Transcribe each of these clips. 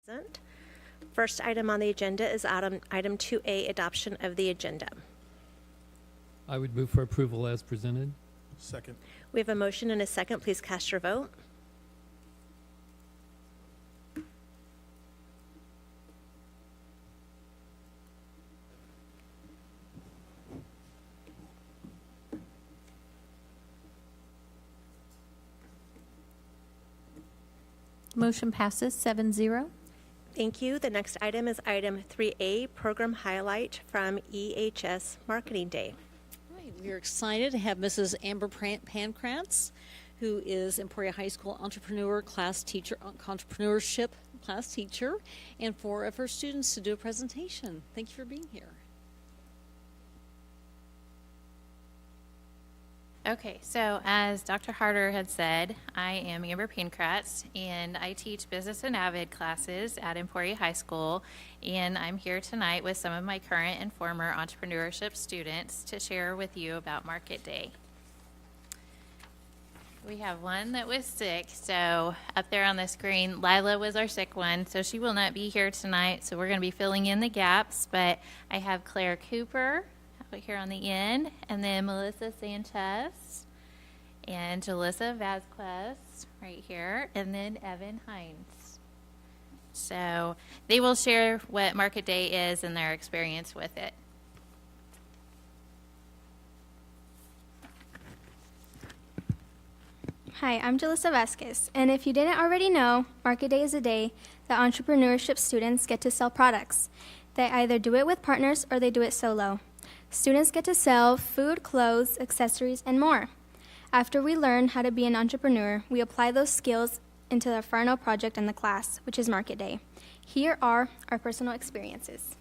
Present. First item on the agenda is item 2A, adoption of the agenda. I would move for approval as presented. Second. We have a motion and a second. Please cast your vote. Motion passes 7-0. Thank you. The next item is item 3A, program highlight from EHS Marketing Day. Right, we are excited to have Mrs. Amber Pancrantz, who is Emporia High School entrepreneurship class teacher, and 4 of her students to do a presentation. Thank you for being here. Okay, so as Dr. Harder had said, I am Amber Pancratz, and I teach business and AVID classes at Emporia High School, and I'm here tonight with some of my current and former entrepreneurship students to share with you about Market Day. We have one that was sick, so up there on the screen, Lila was our sick one, so she will not be here tonight, so we're going to be filling in the gaps, but I have Claire Cooper out here on the end, and then Melissa Sanchez, and Jalissa Vasquez right here, and then Evan Hines. So they will share what Market Day is and their experience with it. Hi, I'm Jalissa Vasquez, and if you didn't already know, Market Day is a day that entrepreneurship students get to sell products. They either do it with partners or they do it solo. Students get to sell food, clothes, accessories, and more. After we learn how to be an entrepreneur, we apply those skills into the final project in the class, which is Market Day. Here are our personal experiences.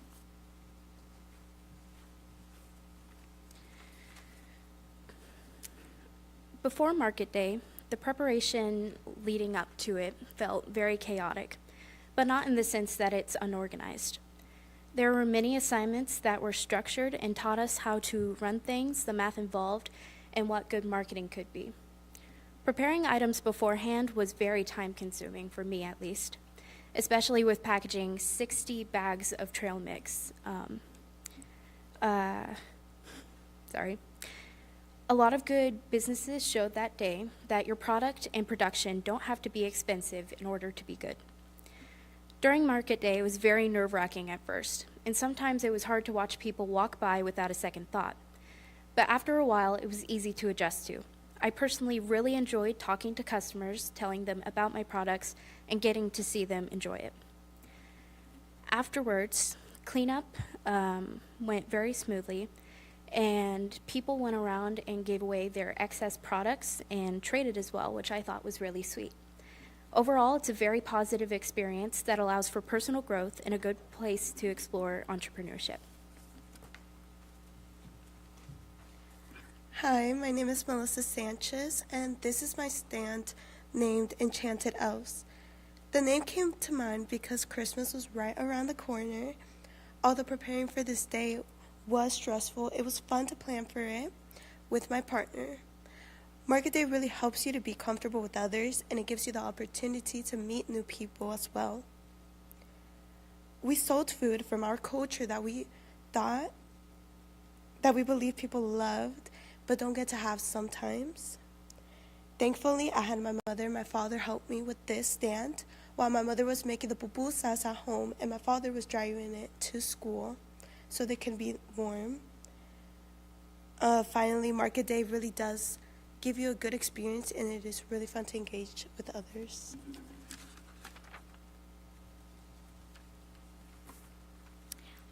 Before Market Day, the preparation leading up to it felt very chaotic, but not in the sense that it's unorganized. There were many assignments that were structured and taught us how to run things, the math involved, and what good marketing could be. Preparing items beforehand was very time-consuming, for me at least, especially with packaging 60 bags of trail mix. A lot of good businesses showed that day that your product and production don't have to be expensive in order to be good. During Market Day, it was very nerve-wracking at first, and sometimes it was hard to watch people walk by without a second thought. But after a while, it was easy to adjust to. I personally really enjoyed talking to customers, telling them about my products, and getting to see them enjoy it. Afterwards, cleanup went very smoothly, and people went around and gave away their excess products and traded as well, which I thought was really sweet. Overall, it's a very positive experience that allows for personal growth and a good place to explore entrepreneurship. Hi, my name is Melissa Sanchez, and this is my stand named Enchanted Elves. The name came to mind because Christmas was right around the corner. Although preparing for this day was stressful, it was fun to plan for it with my partner. Market Day really helps you to be comfortable with others, and it gives you the opportunity to meet new people as well. We sold food from our culture that we believe people loved, but don't get to have sometimes. Thankfully, I had my mother and my father help me with this stand, while my mother was making the pupusas at home, and my father was driving it to school so they can be warm. Finally, Market Day really does give you a good experience, and it is really fun to engage with others.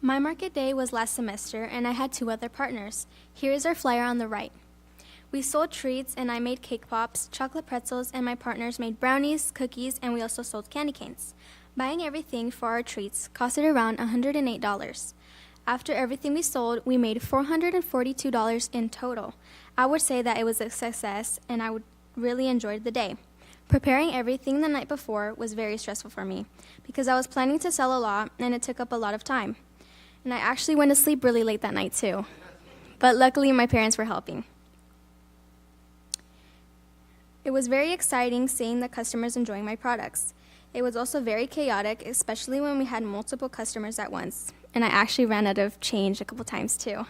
My Market Day was last semester, and I had 2 other partners. Here is our flyer on the right. We sold treats, and I made cake pops, chocolate pretzels, and my partners made brownies, cookies, and we also sold candy canes. Buying everything for our treats costed around $108. After everything we sold, we made $442 in total. I would say that it was a success, and I really enjoyed the day. Preparing everything the night before was very stressful for me because I was planning to sell a lot, and it took up a lot of time. And I actually went to sleep really late that night too. But luckily, my parents were helping. It was very exciting seeing the customers enjoying my products. It was also very chaotic, especially when we had multiple customers at once, and I actually ran out of change a couple times too,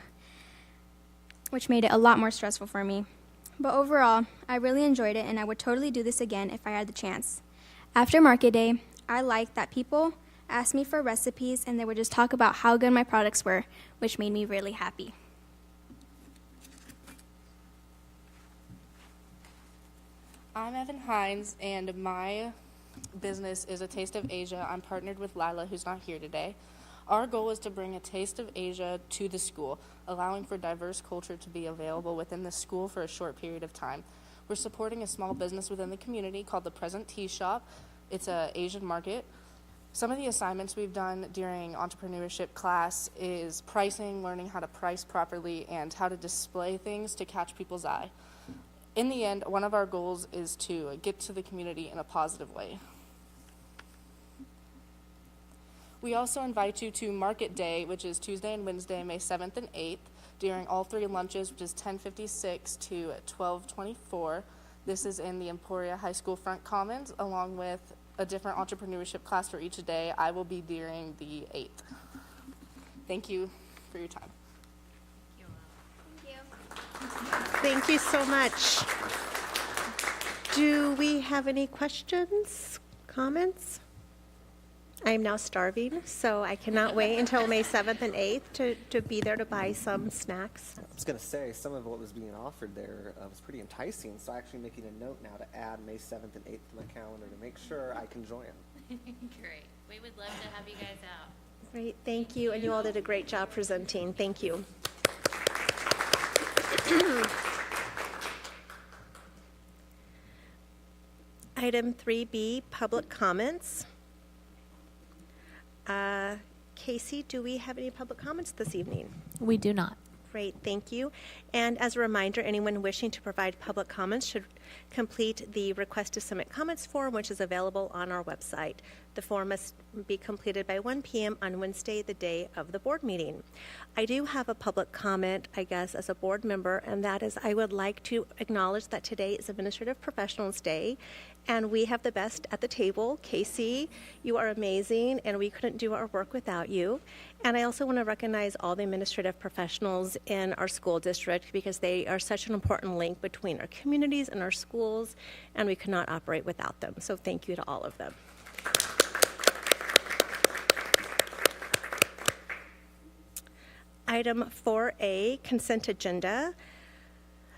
which made it a lot more stressful for me. But overall, I really enjoyed it, and I would totally do this again if I had the chance. After market day, I liked that people asked me for recipes and they would just talk about how good my products were, which made me really happy. I'm Evan Hines, and my business is A Taste of Asia. I'm partnered with Lila, who's not here today. Our goal is to bring A Taste of Asia to the school, allowing for diverse culture to be available within the school for a short period of time. We're supporting a small business within the community called the Present Tea Shop. It's an Asian market. Some of the assignments we've done during entrepreneurship class is pricing, learning how to price properly, and how to display things to catch people's eye. In the end, one of our goals is to get to the community in a positive way. We also invite you to Market Day, which is Tuesday and Wednesday, May 7th and 8th, during all three lunches, which is 10:56 to 12:24. This is in the Emporia High School Front Commons, along with a different entrepreneurship class for each day. I will be during the 8th. Thank you for your time. Thank you so much. Do we have any questions, comments? I am now starving, so I cannot wait until May 7th and 8th to be there to buy some snacks. I was going to say, some of what was being offered there was pretty enticing, so I'm actually making a note now to add May 7th and 8th to my calendar to make sure I can join. Great. We would love to have you guys out. Great, thank you, and you all did a great job presenting. Thank you. Item 3B, public comments. Casey, do we have any public comments this evening? We do not. Great, thank you. And as a reminder, anyone wishing to provide public comments should complete the Request to Submit Comments form, which is available on our website. The form must be completed by 1 p.m. on Wednesday, the day of the board meeting. I do have a public comment, I guess, as a board member, and that is I would like to acknowledge that today is Administrative Professionals Day, and we have the best at the table. Casey, you are amazing, and we couldn't do our work without you. And I also want to recognize all the administrative professionals in our school district because they are such an important link between our communities and our schools, and we could not operate without them. So thank you to all of them. Item 4A, consent agenda.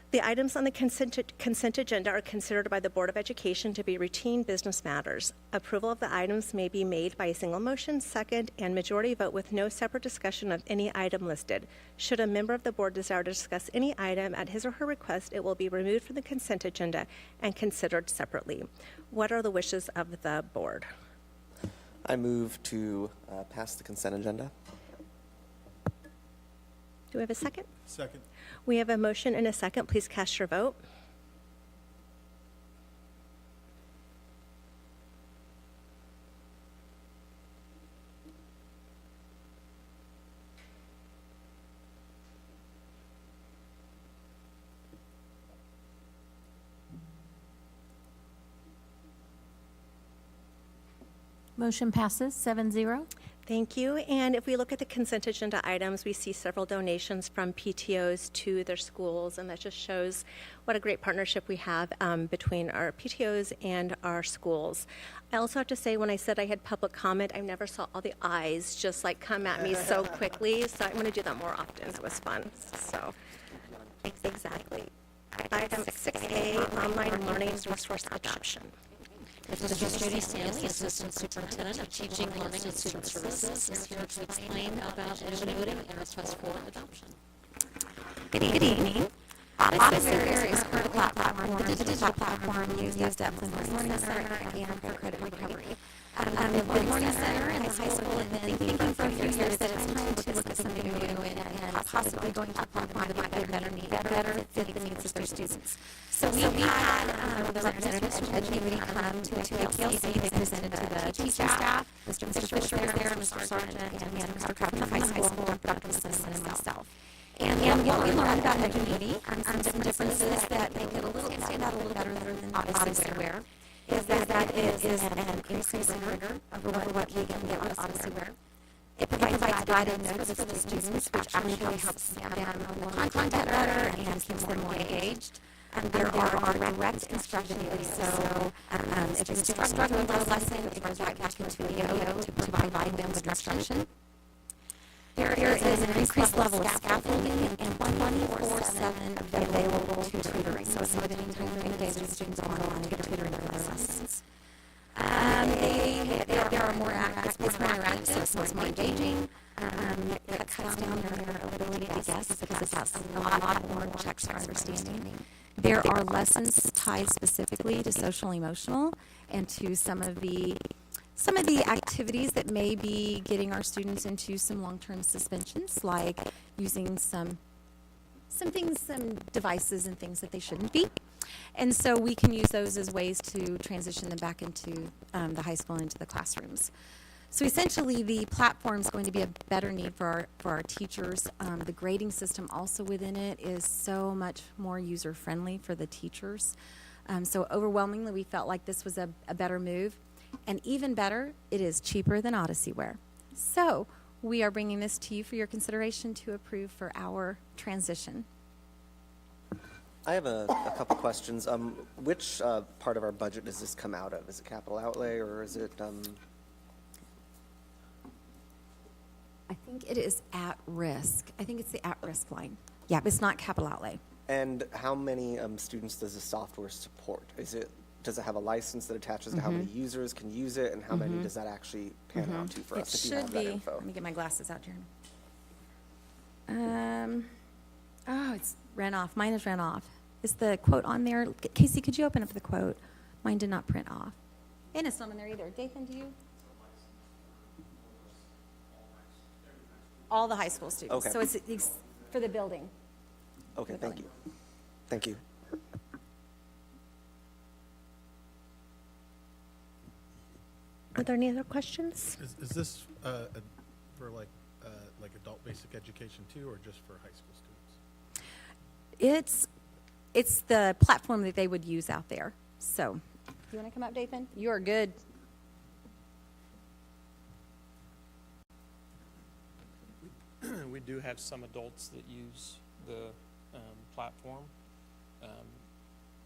The items on the consent agenda are considered by the Board of Education to be routine business matters. Approval of the items may be made by a single motion, second, and majority vote with no separate discussion of any item listed. Should a member of the board desire to discuss any item at his or her request, it will be removed from the consent agenda and considered separately. What are the wishes of the board? I move to pass the consent agenda. Do we have a second? Second. We have a motion and a second. Please cast your vote. Motion passes 7-0. Thank you. And if we look at the consent agenda items, we see several donations from PTOs to their schools, and that just shows what a great partnership we have between our PTOs and our schools. I also have to say, when I said I had public comment, I never saw all the eyes just like come at me so quickly, so I'm going to do that more often. It was fun. So, exactly. Item 6A, online learning resource adoption. Mr. Judy Stanley, Assistant Superintendent of Teaching, Learning, and Student Services, is here to explain about innovating and request for adoption. Good evening. Officer is part of the platform, the digital platform used at the Learning Center and for credit recovery. The Learning Center and the high school have been thinking for a few years that it's time to look at something new and possibly going to a platform that might better fit the needs of their students. So we had the representatives from Education come to KLC. They presented to the teaching staff, Mr. Fisher was there, Mr. Sargent, and Mr. Crabtree from high school, Dr. Simpson, and myself. And what we learned about Education, some differences that make it stand out a little better than obviously square. is that it is an increase in rigor over what we can get with Odyssey. It provides guided notes for the students, which actually helps them know the content better and keeps them more engaged. There are direct instructions, so if a student is struggling with a lesson, it goes right back into video to provide them with instruction. There is an increased level of scaffolding and 24/7 available tutoring. So it's not any time during the day that students are online to get tutoring for their lessons. They are more active, it's more interactive, so it's more engaging. It cuts down their ability to guess because it has a lot more checks for understanding. There are lessons tied specifically to social emotional and to some of the activities that may be getting our students into some long-term suspensions, like using some devices and things that they shouldn't be. And so we can use those as ways to transition them back into the high school and into the classrooms. So essentially, the platform is going to be a better need for our teachers. The grading system also within it is so much more user-friendly for the teachers. So overwhelmingly, we felt like this was a better move. And even better, it is cheaper than OdysseyWare. So we are bringing this to you for your consideration to approve for our transition. I have a couple questions. Which part of our budget does this come out of? Is it capital outlay or is it? I think it is at risk. I think it's the at-risk line. Yeah, but it's not capital outlay. And how many students does the software support? Does it have a license that attaches to how many users can use it, and how many does that actually pan out to for us? If you have that info. Let me get my glasses out here. It's ran off. Mine is ran off. Is the quote on there? Casey, could you open up the quote? Mine did not print off. And it's not on there either. Dathan, do you? All the high school students. Okay. So it's for the building. Okay, thank you. Thank you. Are there any other questions? Is this for like adult basic education too, or just for high school students? It's the platform that they would use out there. So, you want to come up, Dathan? You are good. We do have some adults that use the platform.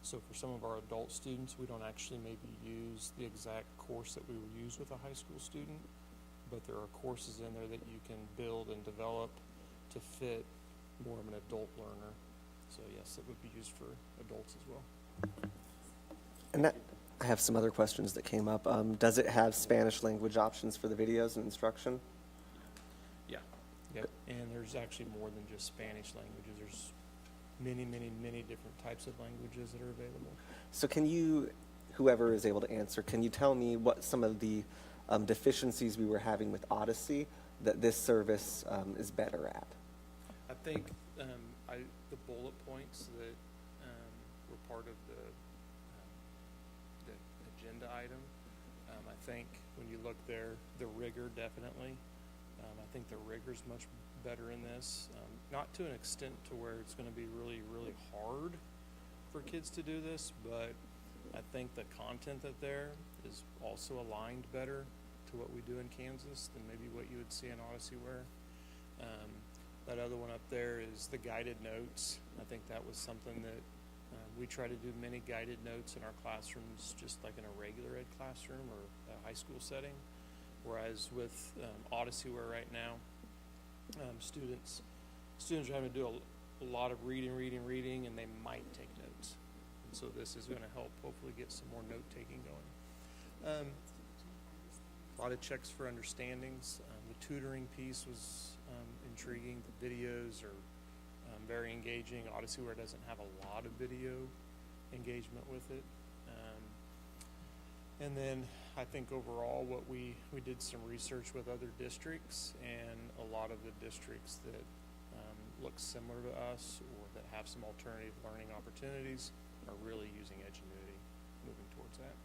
So for some of our adult students, we don't actually maybe use the exact course that we would use with a high school student, but there are courses in there that you can build and develop to fit more of an adult learner. So yes, it would be used for adults as well. And I have some other questions that came up. Does it have Spanish language options for the videos and instruction? Yeah. Yep. And there's actually more than just Spanish languages. There's many, many, many different types of languages that are available. So can you, whoever is able to answer, can you tell me what some of the deficiencies we were having with Odyssey that this service is better at? I think the bullet points that were part of the agenda item, I think when you look there, the rigor definitely. I think the rigor is much better in this, not to an extent to where it's going to be really, really hard for kids to do this, but I think the content that there is also aligned better to what we do in Kansas than maybe what you would see in OdysseyWare. That other one up there is the guided notes. I think that was something that we try to do many guided notes in our classrooms, just like in a regular ed classroom or a high school setting. Whereas with OdysseyWare right now, students are having to do a lot of reading, and they might take notes. And so this is going to help hopefully get some more note-taking going. A lot of checks for understandings. The tutoring piece was intriguing. The videos are very engaging. OdysseyWare doesn't have a lot of video engagement with it. And then I think overall what we did some research with other districts, and a lot of the districts that look similar to us or that have some alternative learning opportunities are really using Edgenuity, moving towards that.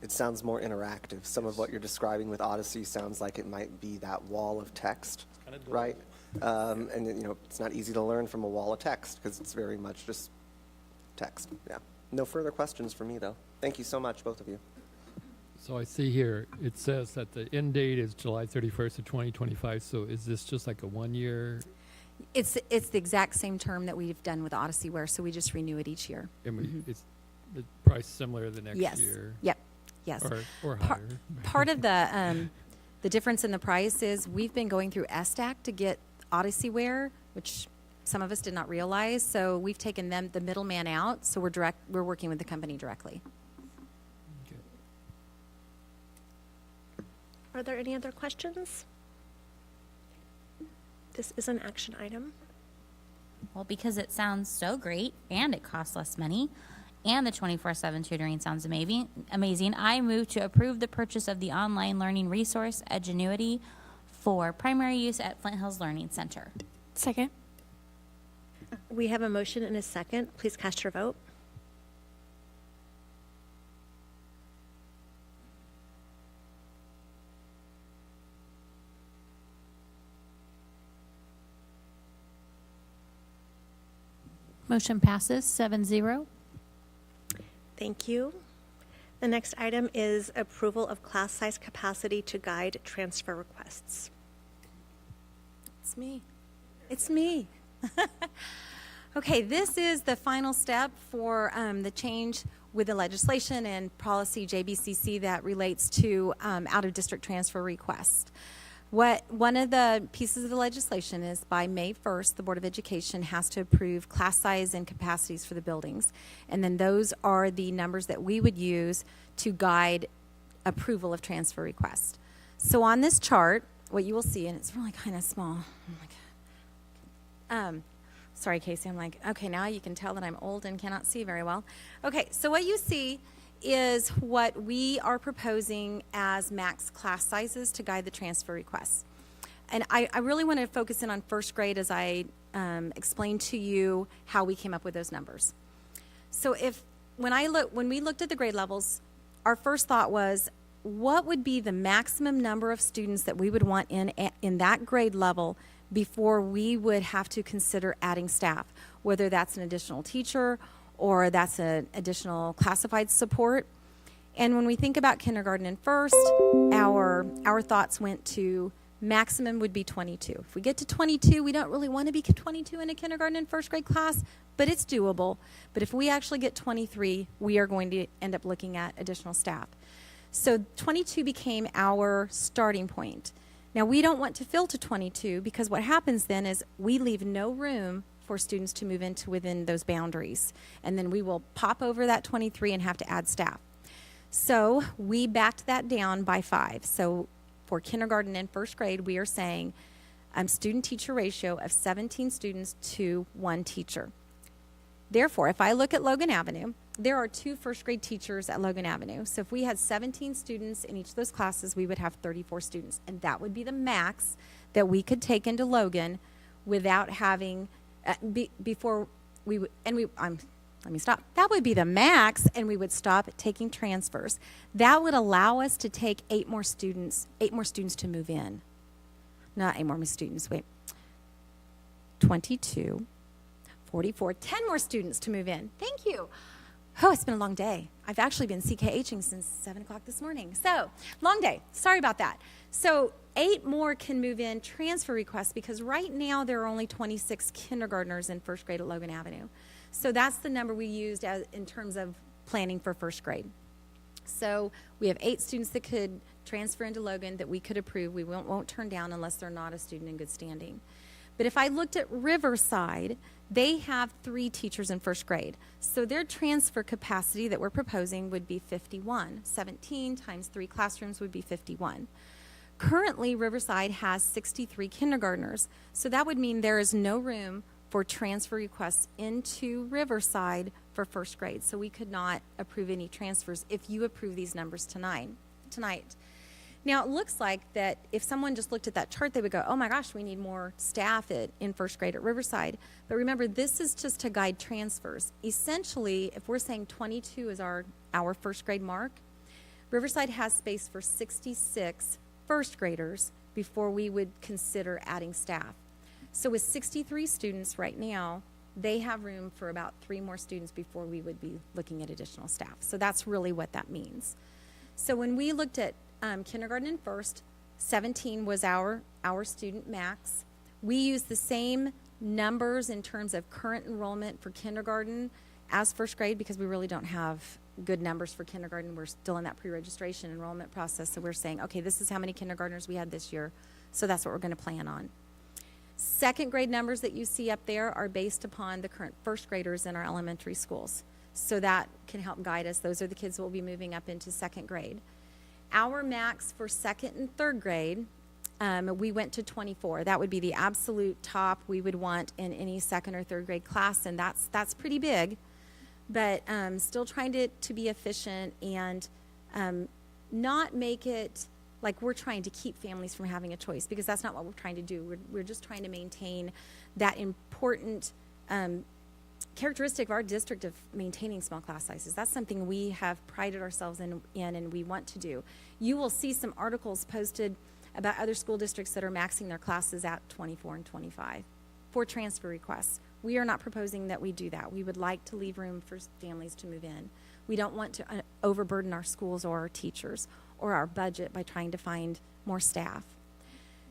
It sounds more interactive. Some of what you're describing with Odyssey sounds like it might be that wall of text, right? And it's not easy to learn from a wall of text because it's very much just text. Yeah. No further questions for me, though. Thank you so much, both of you. So I see here, it says that the end date is July 31st of 2025. So is this just like a 1 year? It's the exact same term that we've done with Odyssey Wear, so we just renew it each year. And it's the price similar the next Yes. year? Yep. Yes. Or higher? Part of the difference in the price is we've been going through SDAC to get Odyssey Wear, which some of us did not realize. So we've taken the middleman out. So we're working with the company directly. Okay. Are there any other questions? This is an action item. Well, because it sounds so great and it costs less money and the 24/7 tutoring sounds amazing, I move to approve the purchase of the online learning resource, Edgenuity, for primary use at Flint Hills Learning Center. Second. We have a motion and a second. Please cast your vote. Motion passes 7-0. Thank you. The next item is approval of class size capacity to guide transfer requests. It's me. It's me. Okay, this is the final step for the change with the legislation and policy JBCC that relates to out-of-district transfer requests. One of the pieces of the legislation is by May 1st, the Board of Education has to approve class size and capacities for the buildings. And then those are the numbers that we would use to guide approval of transfer requests. So on this chart, what you will see, and it's really kind of small. Oh my God. Sorry, Casey. I'm like, okay, now you can tell that I'm old and cannot see very well. Okay, so what you see is what we are proposing as max class sizes to guide the transfer requests. And I really want to focus in on first grade as I explain to you how we came up with those numbers. So when we looked at the grade levels, our first thought was, what would be the maximum number of students that we would want in that grade level before we would have to consider adding staff, whether that's an additional teacher or that's an additional classified support. And when we think about kindergarten and first, our thoughts went to maximum would be 22. If we get to 22, we don't really want to be 22 in a kindergarten and first grade class, but it's doable. But if we actually get 23, we are going to end up looking at additional staff. So 22 became our starting point. Now, we don't want to fill to 22 because what happens then is we leave no room for students to move into within those boundaries. And then we will pop over that 23 and have to add staff. So we backed that down by 5. So for kindergarten and first grade, we are saying student-teacher ratio of 17 students to 1 teacher. Therefore, if I look at Logan Avenue, there are 2 first grade teachers at Logan Avenue. So if we had 17 students in each of those classes, we would have 34 students. And that would be the max that we could take into Logan without having, before we would, let me stop. That would be the max, and we would stop taking transfers. That would allow us to take 8 more students to move in. Not 8 more students, wait. 22, 44, 10 more students to move in. Thank you. Oh, it's been a long day. I've actually been CKHing since 7 o'clock this morning. So, long day. Sorry about that. So, 8 more can move in transfer requests because right now there are only 26 kindergartners in first grade at Logan Avenue. So, that's the number we used in terms of planning for first grade. So, we have 8 students that could transfer into Logan that we could approve. We won't turn down unless they're not a student in good standing. But if I looked at Riverside, they have 3 teachers in first grade. So their transfer capacity that we're proposing would be 51. 17 times 3 classrooms would be 51. Currently, Riverside has 63 kindergartners. So that would mean there is no room for transfer requests into Riverside for first grade. So we could not approve any transfers if you approve these numbers tonight. Now, it looks like that if someone just looked at that chart, they would go, oh my gosh, we need more staff in first grade at Riverside. But remember, this is just to guide transfers. Essentially, if we're saying 22 is our first grade mark, Riverside has space for 66 first graders before we would consider adding staff. So with 63 students right now, they have room for about 3 more students before we would be looking at additional staff. So that's really what that means. So when we looked at kindergarten and first, 17 was our student max. We used the same numbers in terms of current enrollment for kindergarten as first grade because we really don't have good numbers for kindergarten. We're still in that pre-registration enrollment process. So we're saying, okay, this is how many kindergartners we had this year. So that's what we're going to plan on. Second grade numbers that you see up there are based upon the current first graders in our elementary schools. So that can help guide us. Those are the kids that will be moving up into second grade. Our max for second and third grade, we went to 24. That would be the absolute top we would want in any second or third grade class, and that's pretty big. But still trying to be efficient and not make it like we're trying to keep families from having a choice, because that's not what we're trying to do. We're just trying to maintain that important characteristic of our district of maintaining small class sizes. That's something we have prided ourselves in and we want to do. You will see some articles posted about other school districts that are maxing their classes at 24 and 25 for transfer requests. We are not proposing that we do that. We would like to leave room for families to move in. We don't want to overburden our schools or our teachers or our budget by trying to find more staff.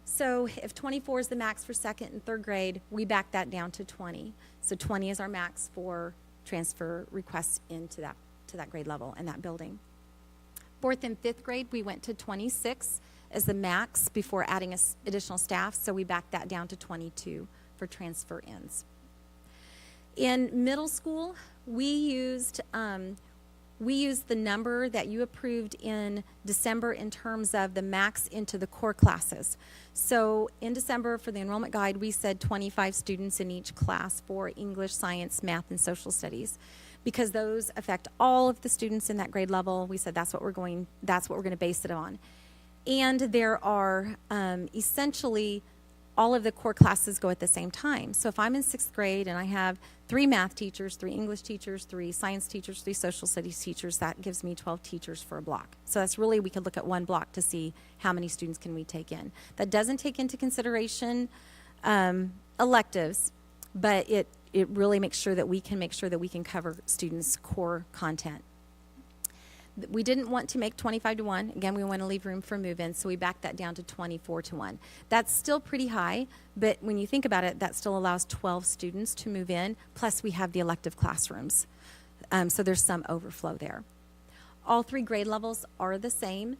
So if 24 is the max for second and third grade, we back that down to 20. So 20 is our max for transfer requests into that grade level and that building. Fourth and fifth grade, we went to 26 as the max before adding additional staff. So we backed that down to 22 for transfer ins. In middle school, we used the number that you approved in December in terms of the max into the core classes. So in December for the enrollment guide, we said 25 students in each class for English, science, math, and social studies. Because those affect all of the students in that grade level, we said that's what we're going to base it on. And there are essentially all of the core classes go at the same time. So if I'm in 6th grade and I have 3 math teachers, 3 English teachers, 3 science teachers, 3 social studies teachers, that gives me 12 teachers for a block. So that's really, we could look at one block to see how many students can we take in. That doesn't take into consideration electives, but it really makes sure that we can cover students' core content. We didn't want to make 25 to 1. Again, we want to leave room for move-in, so we backed that down to 24 to 1. That's still pretty high, but when you think about it, that still allows 12 students to move in, plus we have the elective classrooms. So there's some overflow there. All 3 grade levels are the same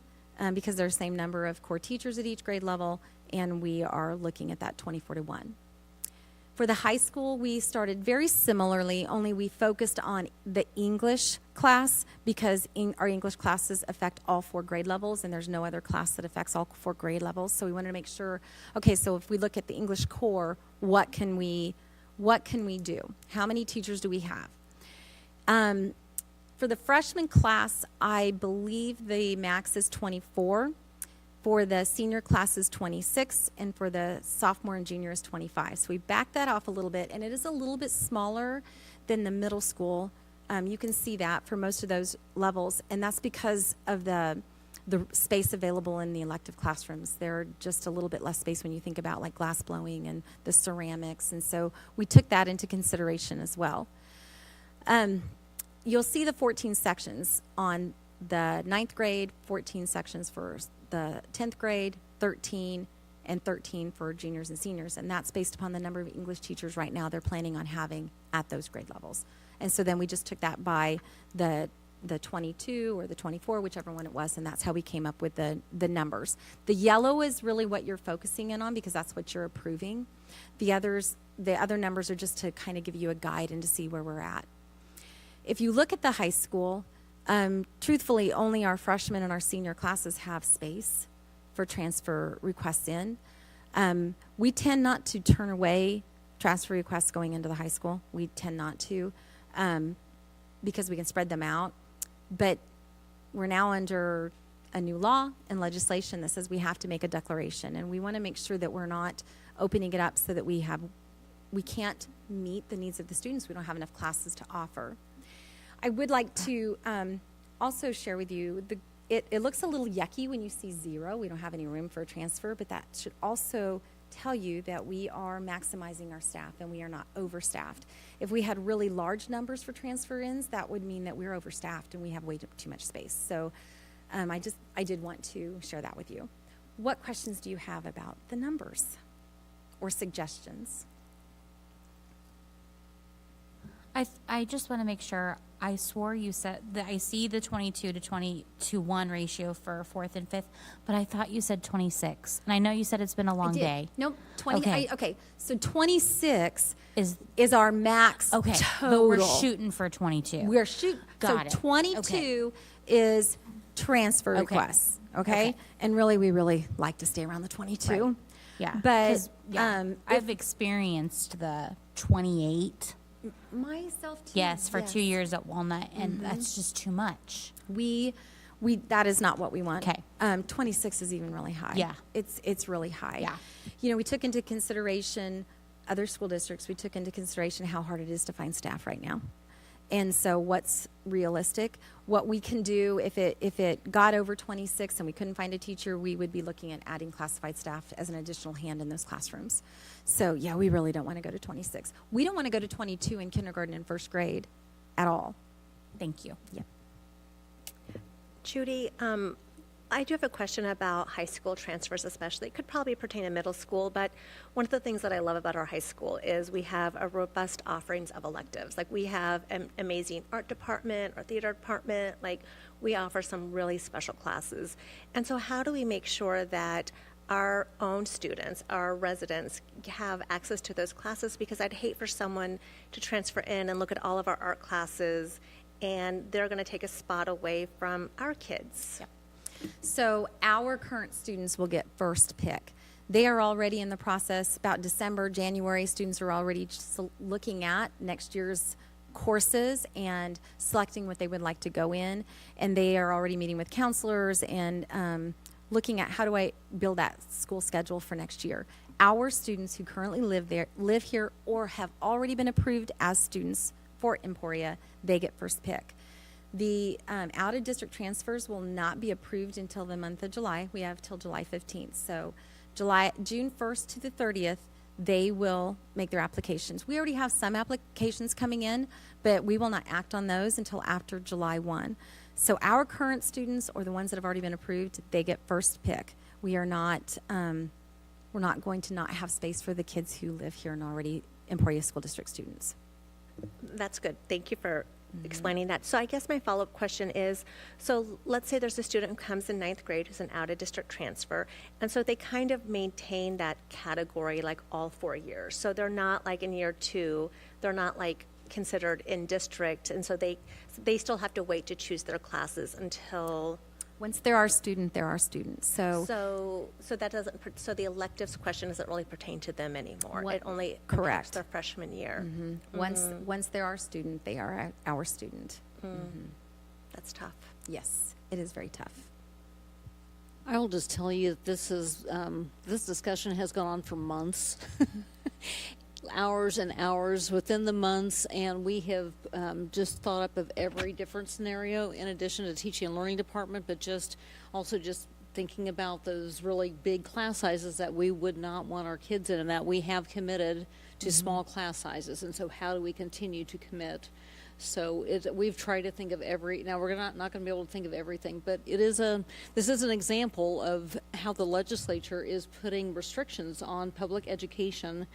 because there's the same number of core teachers at each grade level, and we are looking at that 24 to 1. For the high school, we started very similarly, only we focused on the English class because our English classes affect all 4 grade levels, and there's no other class that affects all 4 grade levels. So we wanted to make sure, okay, so if we look at the English core, what can we do? How many teachers do we have? For the freshman class, I believe the max is 24. For the senior class is 26, and for the sophomore and junior is 25. So we backed that off a little bit, and it is a little bit smaller than the middle school. You can see that for most of those levels, and that's because of the space available in the elective classrooms. They're just a little bit less space when you think about like glass blowing and the ceramics, and so we took that into consideration as well. You'll see the 14 sections on the 9th grade, 14 sections for the 10th grade, 13, and 13 for juniors and seniors. And that's based upon the number of English teachers right now they're planning on having at those grade levels. And so then we just took that by the 22 or the 24, whichever one it was, and that's how we came up with the numbers. The yellow is really what you're focusing in on because that's what you're approving. The other numbers are just to kind of give you a guide and to see where we're at. If you look at the high school, truthfully, only our freshman and our senior classes have space for transfer requests in. We tend not to turn away transfer requests going into the high school. We tend not to because we can spread them out. But we're now under a new law and legislation that says we have to make a declaration. And we want to make sure that we're not opening it up so that we can't meet the needs of the students. We don't have enough classes to offer. I would like to also share with you, it looks a little yucky when you see 0. We don't have any room for a transfer, but that should also tell you that we are maximizing our staff and we are not overstaffed. If we had really large numbers for transfer-ins, that would mean that we're overstaffed and we have way too much space. So I did want to share that with you. What questions do you have about the numbers or suggestions? I just want to make sure. I swore you said that I see the 22 to 20 to 1 ratio for 4th and 5th, but I thought you said 26. And I know you said it's been a long day. Nope. 20. Okay. Okay. So 26 is our max Okay, total. but we're shooting for 22. We're shooting. Got it. So 22 is transfer Okay. requests. Okay? Okay. And really, we really like to stay around the 22. Right. Yeah. But 'Cause, I've experienced the 28. Myself too. Yes, for 2 years at Walnut, and that's just too much. We that is not what we want. Okay. 26 is even really high. Yeah. It's really high. Yeah. You know, we took into consideration other school districts. We took into consideration how hard it is to find staff right now. And so what's realistic? What we can do if it got over 26 and we couldn't find a teacher, we would be looking at adding classified staff as an additional hand in those classrooms. So yeah, we really don't want to go to 26. We don't want to go to 22 in kindergarten and first grade at all. Thank you. Yeah. Judy, I do have a question about high school transfers especially. It could probably pertain to middle school, but one of the things that I love about our high school is we have a robust offerings of electives. Like we have an amazing art department or theater department. Like we offer some really special classes. And so how do we make sure that our own students, our residents, have access to those classes? Because I'd hate for someone to transfer in and look at all of our art classes and they're going to take a spot away from our kids. Yep. So our current students will get first pick. They are already in the process. About December, January, students are already looking at next year's courses and selecting what they would like to go in. And they are already meeting with counselors and looking at how do I build that school schedule for next year. Our students who currently live here or have already been approved as students for Emporia, they get first pick. The out-of-district transfers will not be approved until the month of July. We have till July 15th. So June 1st to the 30th, they will make their applications. We already have some applications coming in, but we will not act on those until after July 1. So our current students or the ones that have already been approved, they get first pick. We're not going to not have space for the kids who live here and already Emporia School District students. That's good. Thank you for explaining that. So I guess my follow-up question is, so let's say there's a student who comes in 9th grade who's an out-of-district transfer, and so they kind of maintain that category like all 4 years. So they're not like in year 2, they're not like considered in district, and so they still have to wait to choose their classes until... Once they're our student, they're our student. So that doesn't. So the electives question doesn't really pertain to them anymore. It only correct impacts their freshman year. Once they're our student, they are our student. That's tough. Yes, it is very tough. I will just tell you that this discussion has gone on for months. Hours and hours within the months, and we have just thought up of every different scenario in addition to teaching and learning department, but just thinking about those really big class sizes that we would not want our kids in, and that we have committed to small class sizes. And so how do we continue to commit? So we've tried to think of now we're not going to be able to think of everything, but this is an example of how the legislature is putting restrictions on public education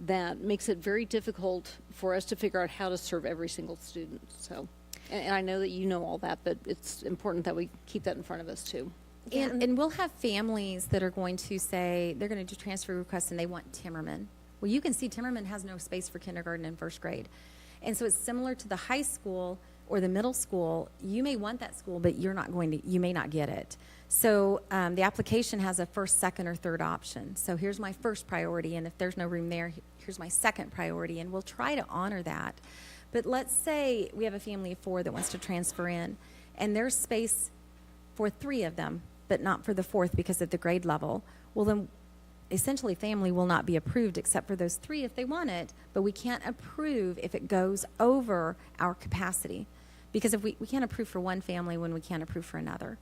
that makes it very difficult for us to figure out how to serve every single student. So, and I know that you know all that, but it's important that we keep that in front of us too. And we'll have families that are going to say they're going to do transfer requests and they want Timmerman. Well, you can see Timmerman has no space for kindergarten and first grade. And so it's similar to the high school or the middle school. You may want that school, but you may not get it. So the application has a first, second, or third option. So here's my first priority, and if there's no room there, here's my second priority, and we'll try to honor that. But let's say we have a family of 4 that wants to transfer in, and there's space for 3 of them, but not for the 4th because of the grade level. Well, then essentially family will not be approved except for those 3 if they want it, but we can't approve if it goes over our capacity, because if we can't approve for one family when we can't approve for another.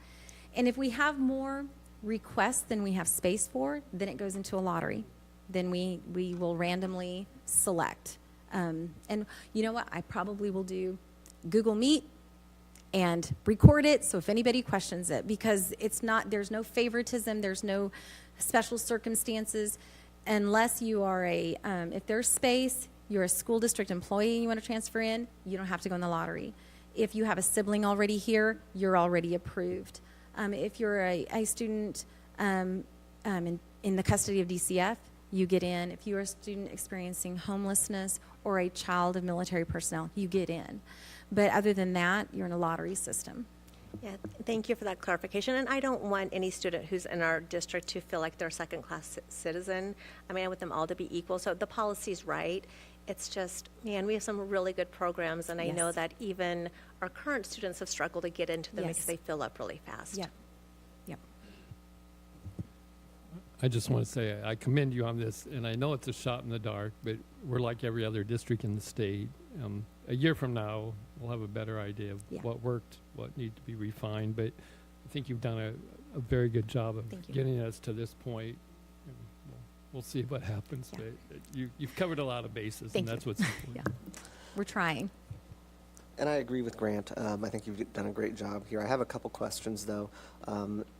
And if we have more requests than we have space for, then it goes into a lottery. then we will randomly select. And you know what? I probably will do Google Meet and record it, so if anybody questions it, because there's no favoritism, there's no special circumstances, unless you are if there's space, you're a school district employee and you want to transfer in, you don't have to go in the lottery. If you have a sibling already here, you're already approved. If you're a student in the custody of DCF, you get in. If you're a student experiencing homelessness or a child of military personnel, you get in. But other than that, you're in a lottery system. Yeah, thank you for that clarification. And I don't want any student who's in our district to feel like they're a second-class citizen. I mean, I want them all to be equal. So the policy's right. It's just, man, we have some really good programs, and I know that even our current students have struggled to get into them because they fill up really fast. Yeah. Yep. I just want to say I commend you on this, and I know it's a shot in the dark, but we're like every other district in the state. A year from now, we'll have a better idea of what worked, what needed to be refined, but I think you've done a very good job of getting us to this point. And we'll see what happens, but you've covered a lot of bases, and that's what's important. We're trying. And I agree with Grant. I think you've done a great job here. I have a couple questions, though.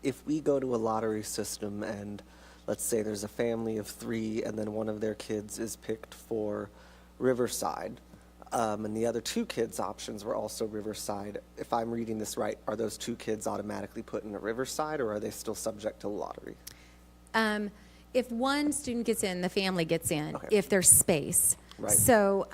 If we go to a lottery system and let's say there's a family of 3 and then one of their kids is picked for Riverside, and the other 2 kids' options were also Riverside. If I'm reading this right, are those 2 kids automatically put in a Riverside, or are they still subject to lottery? If one student gets in, the family gets in, if there's space. Right. So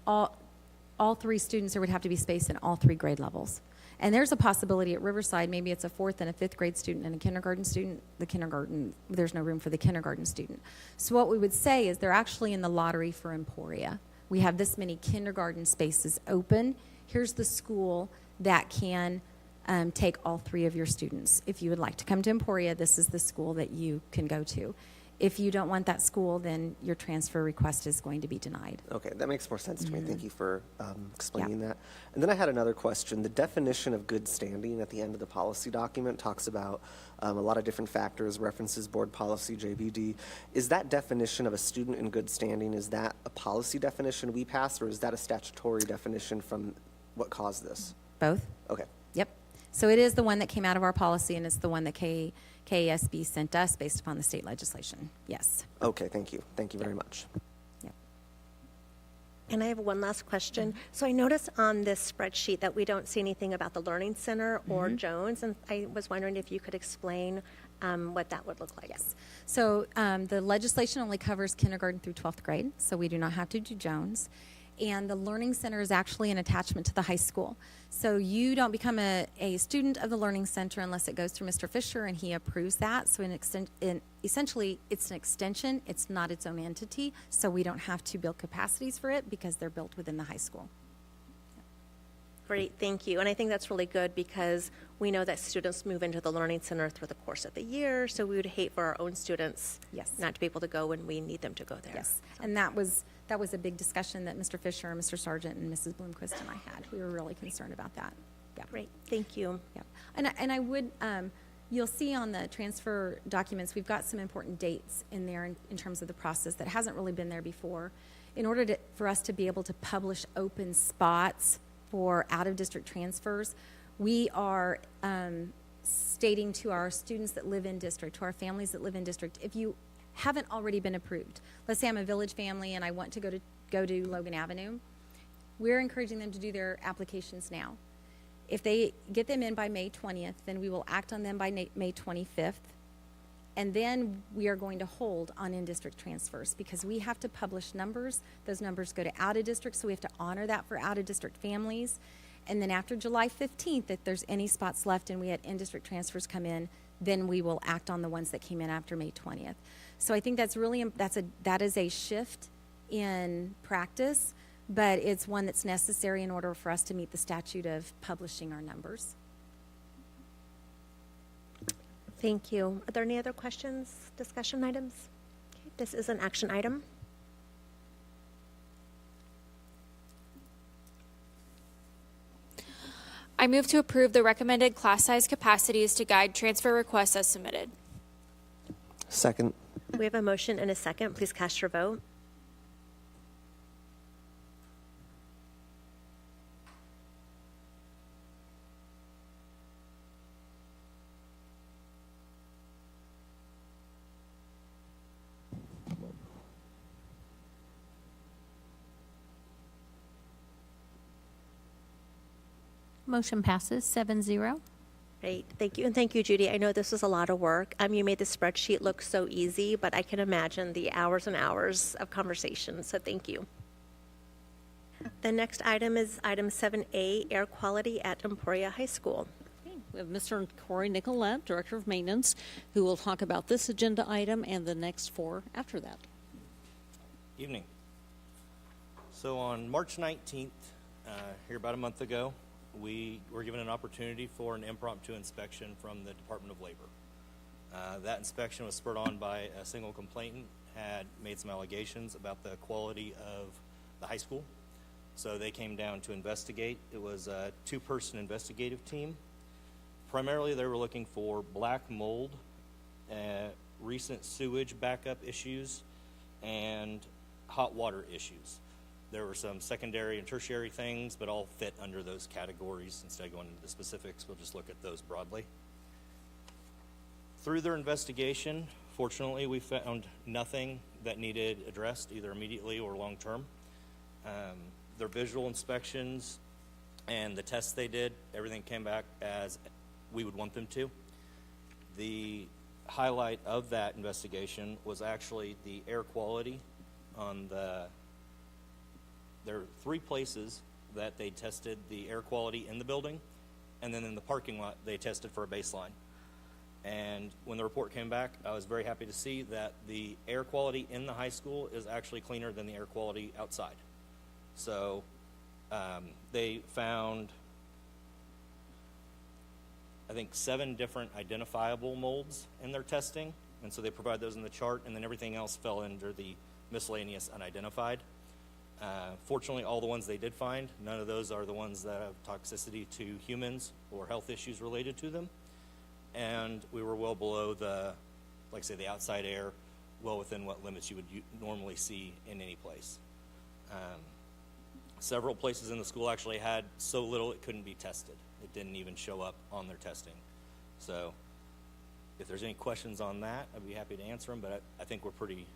all 3 students, there would have to be space in all 3 grade levels. And there's a possibility at Riverside, maybe it's a 4th and a 5th grade student and a kindergarten student. There's no room for the kindergarten student. So what we would say is they're actually in the lottery for Emporia. We have this many kindergarten spaces open. Here's the school that can take all 3 of your students. If you would like to come to Emporia, this is the school that you can go to. If you don't want that school, then your transfer request is going to be denied. Okay, that makes more sense to me. Thank you for explaining that. And then I had another question. The definition of good standing at the end of the policy document talks about a lot of different factors, references board policy, JBD. Is that definition of a student in good standing, is that a policy definition we passed, or is that a statutory definition from what caused this? Both. Okay. Yep. So it is the one that came out of our policy, and it's the one that KASB sent us based upon the state legislation. Yes. Okay, thank you. Thank you very much. Yep. And I have one last question. So I noticed on this spreadsheet that we don't see anything about the Learning Center or Jones, and I was wondering if you could explain what that would look like. Yes. So the legislation only covers kindergarten through 12th grade, so we do not have to do Jones. And the Learning Center is actually an attachment to the high school. So you don't become a student of the Learning Center unless it goes through Mr. Fisher and he approves that. So essentially, it's an extension. It's not its own entity. So we don't have to build capacities for it because they're built within the high school. Great, thank you. And I think that's really good because we know that students move into the Learning Center through the course of the year. So we would hate for our own students not to be able to go when we need them to go there. Yes, and that was a big discussion that Mr. Fisher and Mr. Sargent and Mrs. Bloomquist and I had. We were really concerned about that. Yeah. Great, thank you. Yeah, and I would, you'll see on the transfer documents, we've got some important dates in there in terms of the process that hasn't really been there before. In order for us to be able to publish open spots for out-of-district transfers, we are stating to our students that live in district, to our families that live in district, if you haven't already been approved, let's say I'm a Village family and I want to go to Logan Avenue, we're encouraging them to do their applications now. If they get them in by May 20th, then we will act on them by May 25th. And then we are going to hold on in-district transfers because we have to publish numbers. Those numbers go to out-of-district, so we have to honor that for out-of-district families. And then after July 15th, if there's any spots left and we had in-district transfers come in, then we will act on the ones that came in after May 20th. So I think that is a shift in practice, but it's one that's necessary in order for us to meet the statute of publishing our numbers. Thank you. Are there any other questions, discussion items? Okay, this is an action item. I move to approve the recommended class size capacities to guide transfer requests as submitted. Second. We have a motion and a second. Please cast your vote. Motion passes 7-0. Great, thank you, and thank you, Judy. I know this was a lot of work. You made the spreadsheet look so easy, but I can imagine the hours and hours of conversation, so thank you. The next item is item 7A, air quality at Emporia High School. We have Mr. Corey Nicolette, Director of Maintenance, who will talk about this agenda item and the next 4 after that. Evening. So on March 19th, here about a month ago, we were given an opportunity for an impromptu inspection from the Department of Labor. That inspection was spurred on by a single complainant, had made some allegations about the quality of the high school. So they came down to investigate. It was a 2-person investigative team. Primarily, they were looking for black mold, recent sewage backup issues, and hot water issues. There were some secondary and tertiary things, but all fit under those categories. Instead of going into the specifics, we'll just look at those broadly. Through their investigation, fortunately, we found nothing that needed addressed, either immediately or long-term. Their visual inspections and the tests they did, everything came back as we would want them to. The highlight of that investigation was actually the air quality on there are 3 places that they tested the air quality in the building, and then in the parking lot they tested for a baseline. And when the report came back, I was very happy to see that the air quality in the high school is actually cleaner than the air quality outside. So they found, I think, 7 different identifiable molds in their testing, and so they provide those in the chart, and then everything else fell under the miscellaneous unidentified. Fortunately, all the ones they did find, none of those are the ones that have toxicity to humans or health issues related to them. And we were well below the, like I say, the outside air, well within what limits you would normally see in any place. Several places in the school actually had so little it couldn't be tested. It didn't even show up on their testing. So if there's any questions on that, I'd be happy to answer them, but I think we're pretty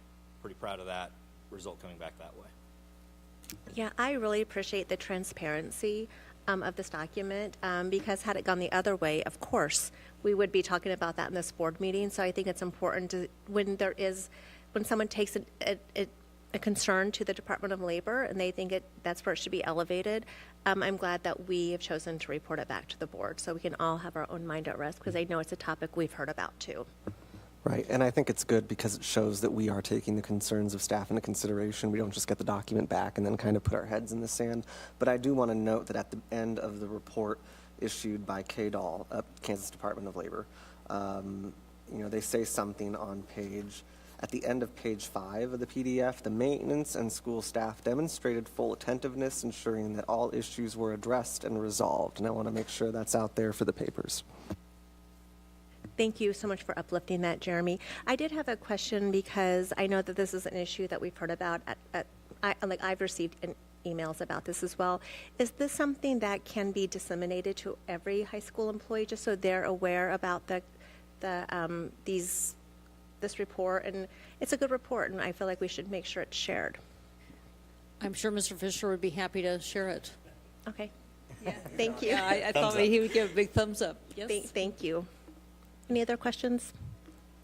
proud of that result coming back that way. Yeah, I really appreciate the transparency of this document because had it gone the other way, of course, we would be talking about that in this board meeting. So I think it's important to, when someone takes a concern to the Department of Labor and they think that's where it should be elevated, I'm glad that we have chosen to report it back to the board so we can all have our own mind at rest because I know it's a topic we've heard about too. Right, and I think it's good because it shows that we are taking the concerns of staff into consideration. We don't just get the document back and then kind of put our heads in the sand. But I do want to note that at the end of the report issued by KDOL, Kansas Department of Labor, they say something on at the end of page 5 of the PDF, the maintenance and school staff demonstrated full attentiveness, ensuring that all issues were addressed and resolved. And I want to make sure that's out there for the papers. Thank you so much for uplifting that, Jeremy. I did have a question because I know that this is an issue that we've heard about. I've received emails about this as well. Is this something that can be disseminated to every high school employee just so they're aware about this report? And it's a good report, and I feel like we should make sure it's shared. I'm sure Mr. Fisher would be happy to share it. Okay. Yeah. Thank you. Yeah, I thought he would give a big thumbs up. Yes. Thank you. Any other questions?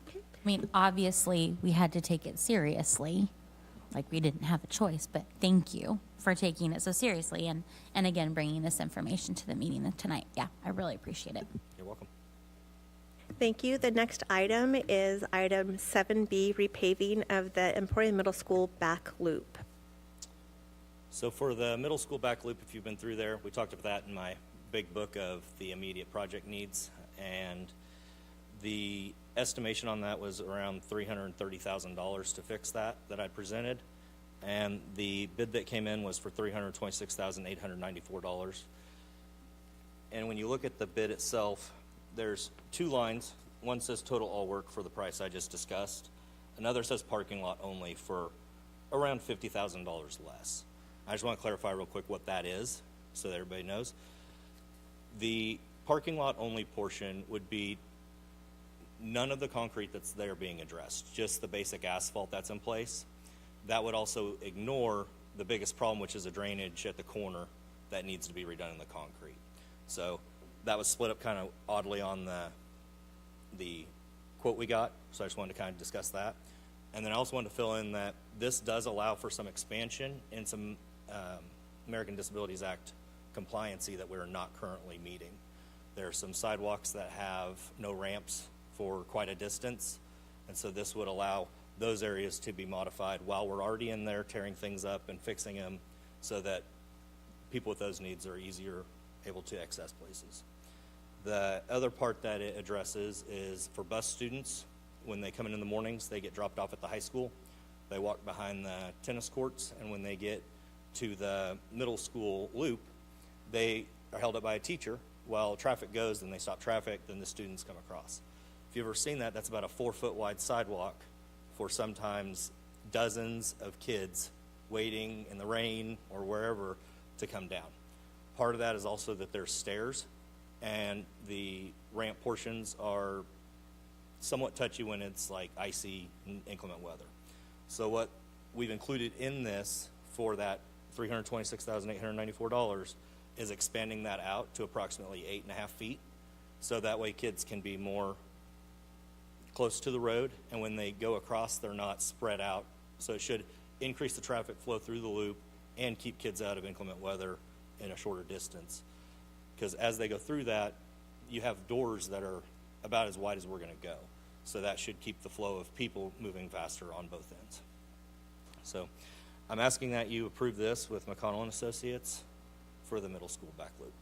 I mean, obviously, we had to take it seriously. Like, we didn't have a choice, but thank you for taking it so seriously and again, bringing this information to the meeting tonight. Yeah, I really appreciate it. You're welcome. Thank you. The next item is item 7B, repaving of the Emporia Middle School back loop. So for the middle school back loop, if you've been through there, we talked about that in my big book of the immediate project needs, and the estimation on that was around $330,000 to fix that I presented, and the bid that came in was for $326,894. And when you look at the bid itself, there's 2 lines one says total all work for the price I just discussed. Another says parking lot only for around $50,000 less. I just want to clarify real quick what that is so that everybody knows. The parking lot only portion would be none of the concrete that's there being addressed, just the basic asphalt that's in place. That would also ignore the biggest problem, which is a drainage at the corner that needs to be redone in the concrete. So that was split up kind of oddly on the quote we got, so I just wanted to kind of discuss that. And then I also wanted to fill in that this does allow for some expansion and some American Disabilities Act compliancy that we're not currently meeting. There are some sidewalks that have no ramps for quite a distance, and so this would allow those areas to be modified while we're already in there tearing things up and fixing them so that people with those needs are easier able to access places. The other part that it addresses is for bus students. When they come in the mornings, they get dropped off at the high school. They walk behind the tennis courts, and when they get to the middle school loop, they are held up by a teacher while traffic goes, and they stop traffic, then the students come across. If you've ever seen that, that's about a 4-foot wide sidewalk for sometimes dozens of kids waiting in the rain or wherever to come down. Part of that is also that there's stairs, and the ramp portions are somewhat touchy when it's like icy and inclement weather. So what we've included in this for that $326,894 is expanding that out to approximately 8.5 feet, so that way kids can be more close to the road, and when they go across, they're not spread out. So it should increase the traffic flow through the loop and keep kids out of inclement weather in a shorter distance. Because as they go through that, you have doors that are about as wide as we're going to go. So that should keep the flow of people moving faster on both ends. So I'm asking that you approve this with McConnell and Associates for the middle school back loop.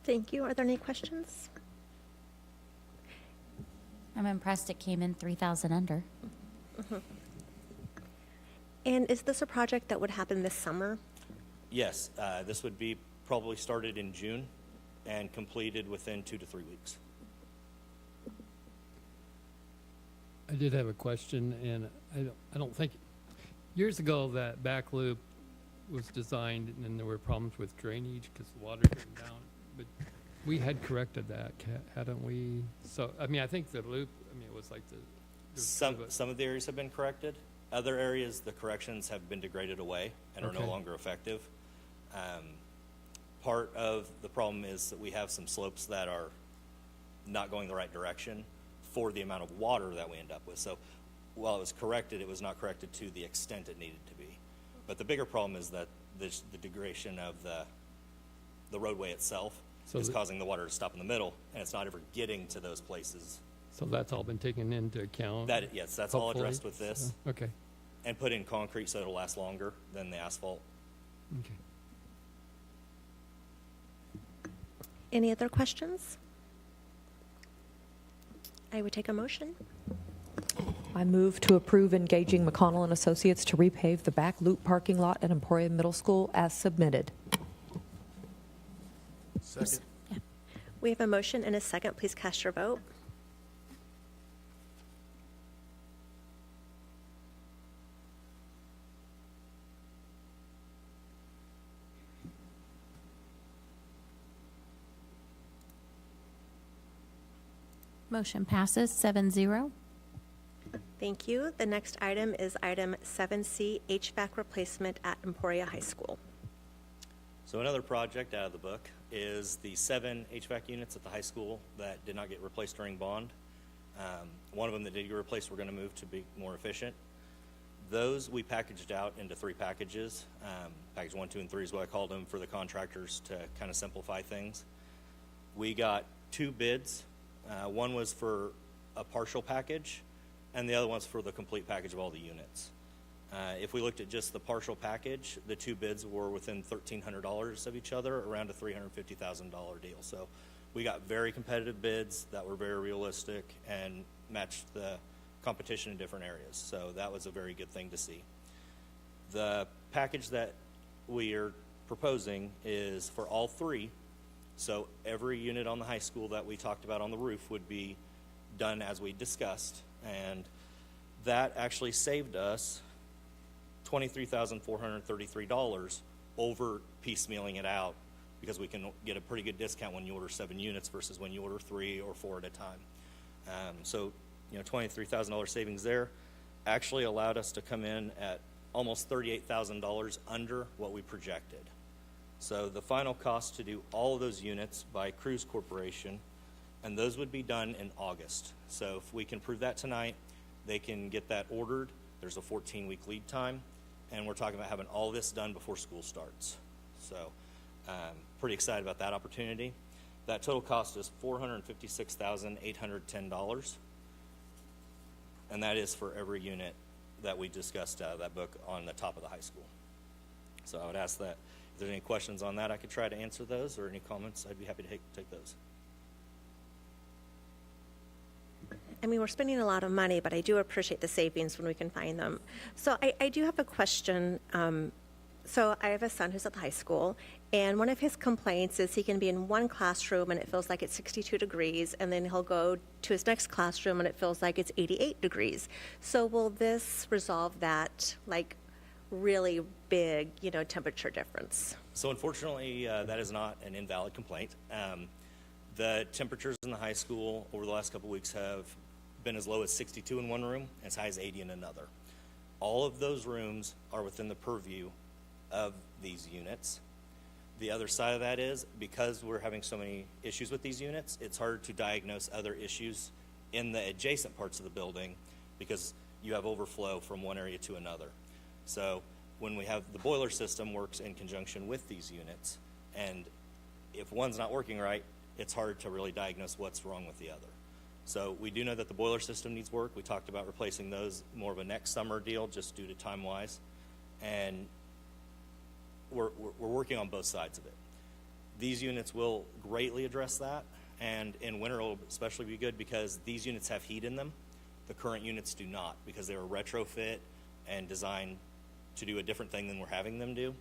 Thank you. Are there any questions? I'm impressed it came in 3,000 under. Mm-hmm. And is this a project that would happen this summer? Yes, this would be probably started in June and completed within 2 to 3 weeks. I did have a question, and I don't think years ago that back loop was designed, and then there were problems with drainage because the water came down. But we had corrected that, hadn't we? So I mean, I think the loop. I mean, it was like Some of the areas have been corrected. Other areas, the corrections have been degraded away and are no longer effective. Part of the problem is that we have some slopes that are not going the right direction for the amount of water that we end up with. So while it was corrected, it was not corrected to the extent it needed to be. But the bigger problem is that the degradation of the roadway itself is causing the water to stop in the middle, and it's not ever getting to those places. So that's all been taken into account? Yes, that's all addressed with this. Okay. And put in concrete so it'll last longer than the asphalt. Okay. Any other questions? I would take a motion. I move to approve engaging McConnell and Associates to repave the back loop parking lot at Emporia Middle School as submitted. Second. Yeah. We have a motion and a second. Please cast your vote. Motion passes 7-0. Thank you. The next item is item 7C, HVAC replacement at Emporia High School. So another project out of the book is the 7 HVAC units at the high school that did not get replaced during bond. One of them that did get replaced, we're going to move to be more efficient. Those we packaged out into 3 packages. Package 1, 2, and 3 is what I called them for the contractors to kind of simplify things. We got 2 bids. One was for a partial package, and the other one's for the complete package of all the units. If we looked at just the partial package, the 2 bids were within $1,300 of each other, around a $350,000 deal. So we got very competitive bids that were very realistic and matched the competition in different areas. So that was a very good thing to see. The package that we are proposing is for all 3 So every unit on the high school that we talked about on the roof would be done as we discussed, and that actually saved us $23,433 over piecemealing it out, because we can get a pretty good discount when you order 7 units versus when you order 3 or 4 at a time. So, $23,000 savings there actually allowed us to come in at almost $38,000 under what we projected. So the final cost to do all of those units by Cruise Corporation, and those would be done in August. So if we can prove that tonight, they can get that ordered. There's a 14-week lead time, and we're talking about having all this done before school starts. So pretty excited about that opportunity. That total cost is $456,810, and that is for every unit that we discussed out of that book on the top of the high school. So I would ask that if there's any questions on that, I could try to answer those, or any comments, I'd be happy to take those. I mean, we're spending a lot of money, but I do appreciate the savings when we can find them. So I do have a question. So I have a son who's at the high school, and one of his complaints is he can be in one classroom and it feels like it's 62 degrees, and then he'll go to his next classroom and it feels like it's 88 degrees. So will this resolve that, like, really big, temperature difference? So unfortunately, that is not an invalid complaint. The temperatures in the high school over the last couple of weeks have been as low as 62 in one room, as high as 80 in another. All of those rooms are within the purview of these units. The other side of that is, because we're having so many issues with these units, it's hard to diagnose other issues in the adjacent parts of the building because you have overflow from one area to another. So when we have the boiler system works in conjunction with these units, and if one's not working right, it's hard to really diagnose what's wrong with the other. So we do know that the boiler system needs work. We talked about replacing those, more of a next summer deal, just due to time-wise. And we're working on both sides of it. These units will greatly address that, and in winter it'll especially be good because these units have heat in them. The current units do not, because they were retrofit and designed to do a different thing than we're having them do.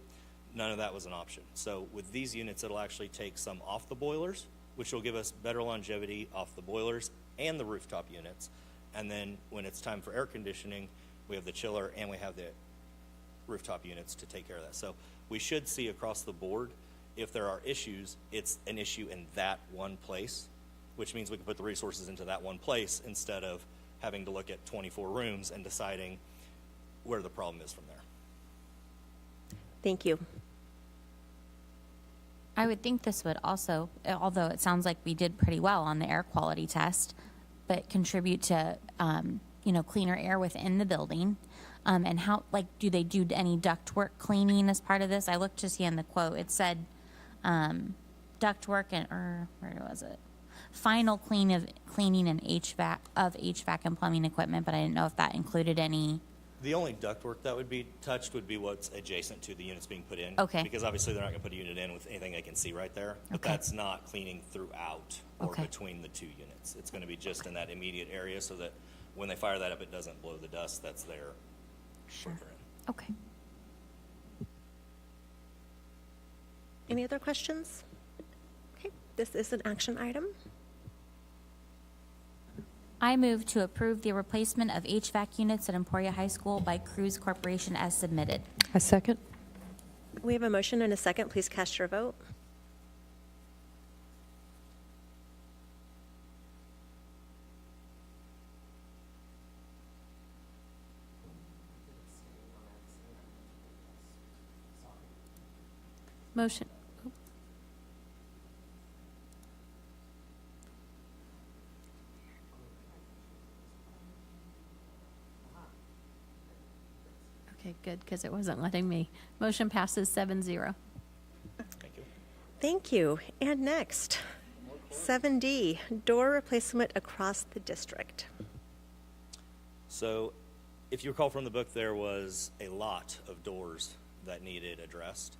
None of that was an option. So with these units, it'll actually take some off the boilers, which will give us better longevity off the boilers and the rooftop units. And then when it's time for air conditioning, we have the chiller and we have the rooftop units to take care of that. So we should see across the board, if there are issues, it's an issue in that one place, which means we can put the resources into that one place instead of having to look at 24 rooms and deciding where the problem is from there. Thank you. I would think this would also, although it sounds like we did pretty well on the air quality test, but contribute to, cleaner air within the building. And how, do they do any ductwork cleaning as part of this? I looked to see in the quote, it said ductwork where was it? Final cleaning and HVAC and plumbing equipment, but I didn't know if that included any. The only ductwork that would be touched would be what's adjacent to the units being put in. Okay. Because obviously they're not going to put a unit in with anything they can see right there. But Okay. that's not cleaning throughout or Okay. between the two units. It's going to be just in that immediate area so that when they fire that up, it doesn't blow the dust that's there. Sure. further in. Okay. Any other questions? Okay, this is an action item. I move to approve the replacement of HVAC units at Emporia High School by Cruise Corporation as submitted. A second. We have a motion and a second. Please cast your vote. Motion. Okay, good, because it wasn't letting me. Motion passes 7-0. Thank you. Thank you. And next, 7D, door replacement across the district. So if you recall from the book, there was a lot of doors that needed addressed.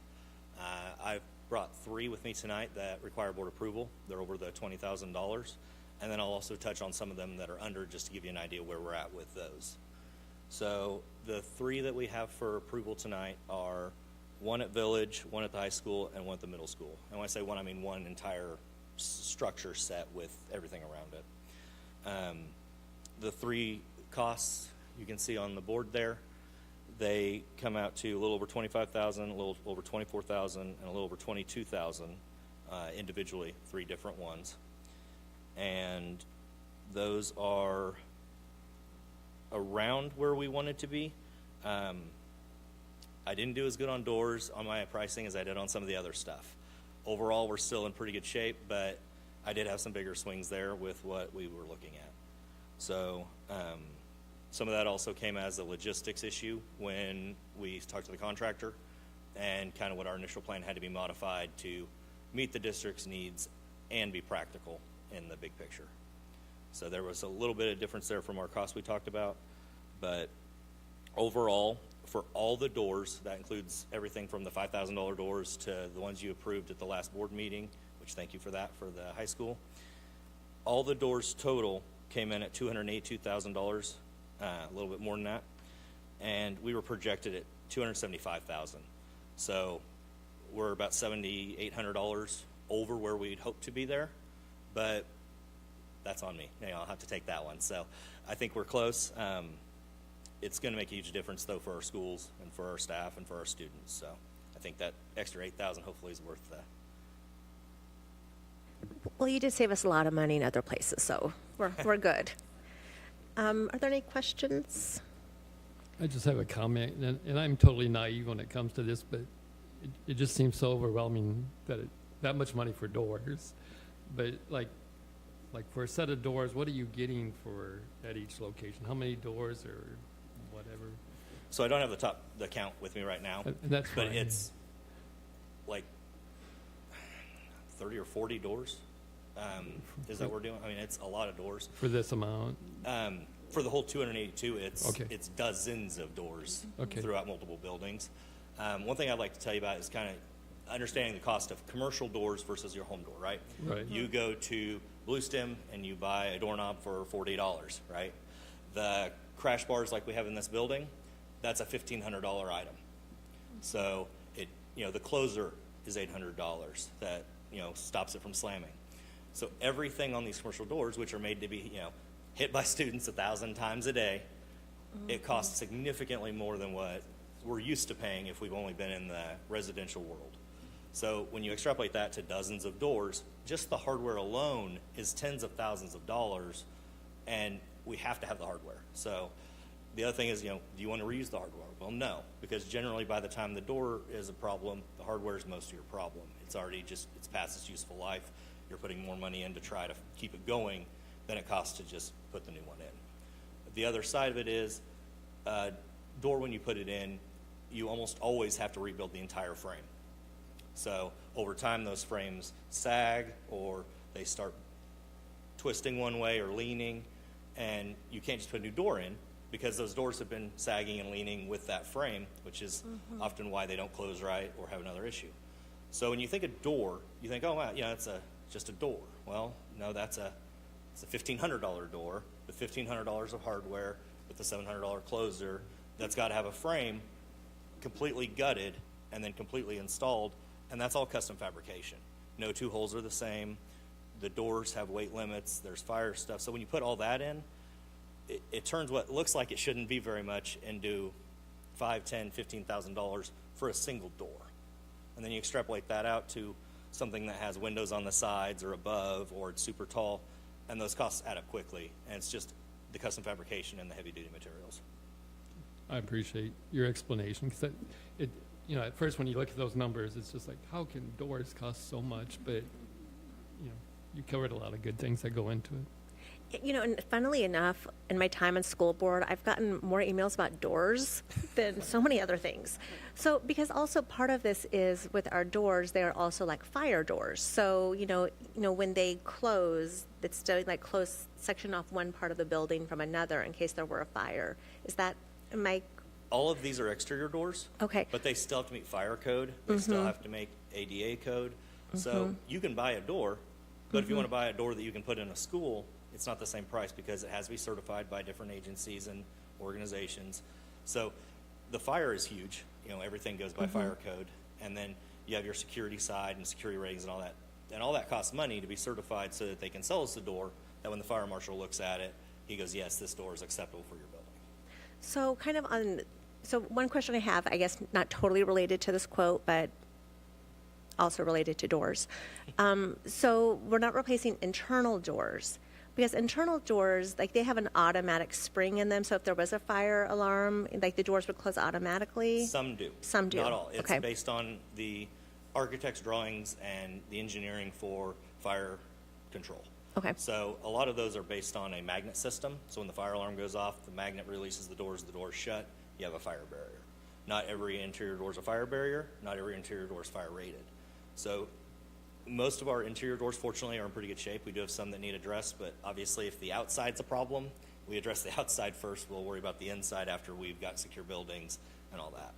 I've brought 3 with me tonight that require board approval. They're over the $20,000. And then I'll also touch on some of them that are under, just to give you an idea where we're at with those. So the 3 that we have for approval tonight are one at Village, one at the high school, and one at the middle school. And when I say one, I mean one entire structure set with everything around it. The three costs you can see on the board there, they come out to a little over $25,000, a little over $24,000, and a little over $22,000 individually, three different ones. And those are around where we wanted to be. I didn't do as good on doors on my pricing as I did on some of the other stuff. Overall, we're still in pretty good shape, but I did have some bigger swings there with what we were looking at. So some of that also came as a logistics issue when we talked to the contractor, and kind of what our initial plan had to be modified to meet the district's needs and be practical in the big picture. So there was a little bit of difference there from our costs we talked about, but overall, for all the doors, that includes everything from the $5,000 doors to the ones you approved at the last board meeting, which thank you for that for the high school. All the doors total came in at $282,000, a little bit more than that, and we were projected at $275,000. So we're about $7,800 over where we'd hoped to be there, but that's on me. I'll have to take that one. So I think we're close. It's going to make a huge difference, though, for our schools and for our staff and for our students. So I think that extra $8,000 hopefully is worth that. Well, you did save us a lot of money in other places, so we're good. Are there any questions? I just have a comment, and I'm totally naive when it comes to this, but it just seems so overwhelming that much money for doors. But like for a set of doors, what are you getting at each location? How many doors or whatever? So I don't have the count with me right now, and that's but fine. It's like 30 or 40 doors. Is that what we're doing? I mean, it's a lot of doors. For this amount? For the whole 282, Okay. it's dozens of doors Okay. throughout multiple buildings. One thing I'd like to tell you about is kind of understanding the cost of commercial doors versus your home door, right? Right. You go to Blue Stem and you buy a doorknob for $40, right? The crash bars like we have in this building, that's a $1,500 item. So the closer is $800 that, stops it from slamming. So everything on these commercial doors, which are made to be, hit by students 1,000 times a day, it costs significantly more than what we're used to paying if we've only been in the residential world. So when you extrapolate that to dozens of doors, just the hardware alone is tens of thousands of dollars, and we have to have the hardware. So the other thing is, do you want to reuse the hardware? Well, no, because generally by the time the door is a problem, the hardware is most of your problem. It's already it's past its useful life. You're putting more money in to try to keep it going than it costs to just put the new one in. The other side of it is, door, when you put it in, you almost always have to rebuild the entire frame. So over time, those frames sag or they start twisting one way or leaning, and you can't just put a new door in because those doors have been sagging and leaning with that frame, which is often why they don't close right or have another issue. So when you think of door, you think, oh, wow, it's just a door. Well, no, it's a $1,500 door with $1,500 of hardware with the $700 closer that's got to have a frame completely gutted and then completely installed, and that's all custom fabrication. No two holes are the same. The doors have weight limits. There's fire stuff. So when you put all that in, it turns what looks like it shouldn't be very much into $5,000, $10,000, $15,000 for a single door. And then you extrapolate that out to something that has windows on the sides or above, or it's super tall, and those costs add up quickly. And it's just the custom fabrication and the heavy-duty materials. I appreciate your explanation, because at first when you look at those numbers, it's just like, how can doors cost so much? But you covered a lot of good things that go into it. And funnily enough, in my time on school board, I've gotten more emails about doors than so many other things. So, because also part of this is with our doors, they are also like fire doors. So, when they close, it's still like close section off one part of the building from another in case there were a fire. All of these are exterior doors. Okay. But they still have to meet fire code. They still have to make ADA code. So you can buy a door, but if you want to buy a door that you can put in a school, it's not the same price because it has to be certified by different agencies and organizations. So the fire is huge. You know, everything goes by fire code. And then you have your security side and security ratings and all that. And all that costs money to be certified so that they can sell us the door, that when the fire marshal looks at it, he goes, yes, this door is acceptable for your building. So so one question I have, I guess not totally related to this quote, but also related to doors. So we're not replacing internal doors, because internal doors, like, they have an automatic spring in them. So if there was a fire alarm, like, the doors would close automatically? Some do. Some do. Not all. It's Okay. based on the architect's drawings and the engineering for fire control. Okay. So a lot of those are based on a magnet system. So when the fire alarm goes off, the magnet releases the doors shut, you have a fire barrier. Not every interior door is a fire barrier. Not every interior door is fire rated. So most of our interior doors, fortunately, are in pretty good shape. We do have some that need addressed, but obviously if the outside's a problem, we address the outside first. We'll worry about the inside after we've got secure buildings and all that.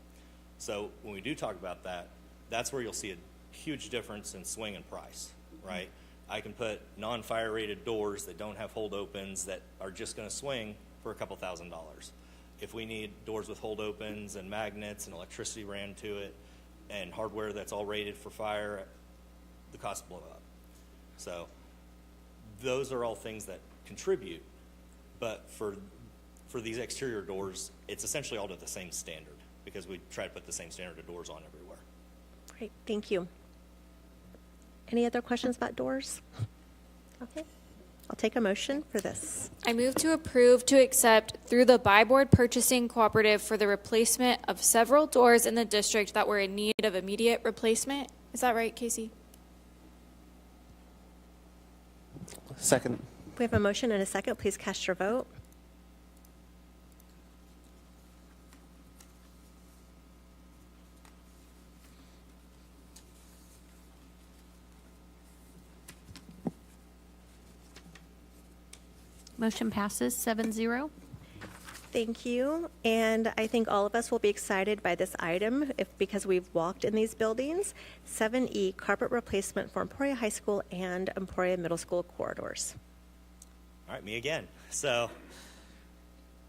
So when we do talk about that, that's where you'll see a huge difference in swing and price, right? I can put non-fire rated doors that don't have hold opens that are just going to swing for a couple $1,000s. If we need doors with hold opens and magnets and electricity ran to it and hardware that's all rated for fire, the costs blow up. So those are all things that contribute, but for these exterior doors, it's essentially all to the same standard, because we try to put the same standard of doors on everywhere. Great, thank you. Any other questions about doors? Okay, I'll take a motion for this. I move to approve to accept through the Buy Board Purchasing Cooperative for the replacement of several doors in the district that were in need of immediate replacement. Is that right, Casey? Second. We have a motion and a second. Please cast your vote. Motion passes 7-0. Thank you. And I think all of us will be excited by this item because we've walked in these buildings. 7E, carpet replacement for Emporia High School and Emporia Middle School corridors. All right, me again. So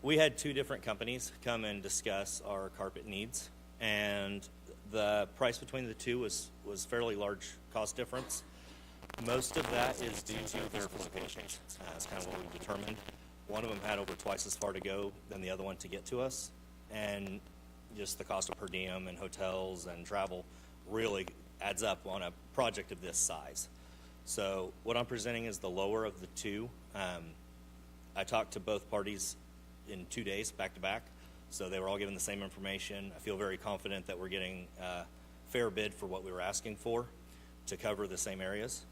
we had two different companies come and discuss our carpet needs, and the price between the two was fairly large cost difference. Most of that is due to their locations. That's kind of what we determined. One of them had over twice as far to go than the other one to get to us, and just the cost of per diem and hotels and travel really adds up on a project of this size. So what I'm presenting is the lower of the two. I talked to both parties in 2 days, back to back, so they were all given the same information. I feel very confident that we're getting a fair bid for what we were asking for to cover the same areas.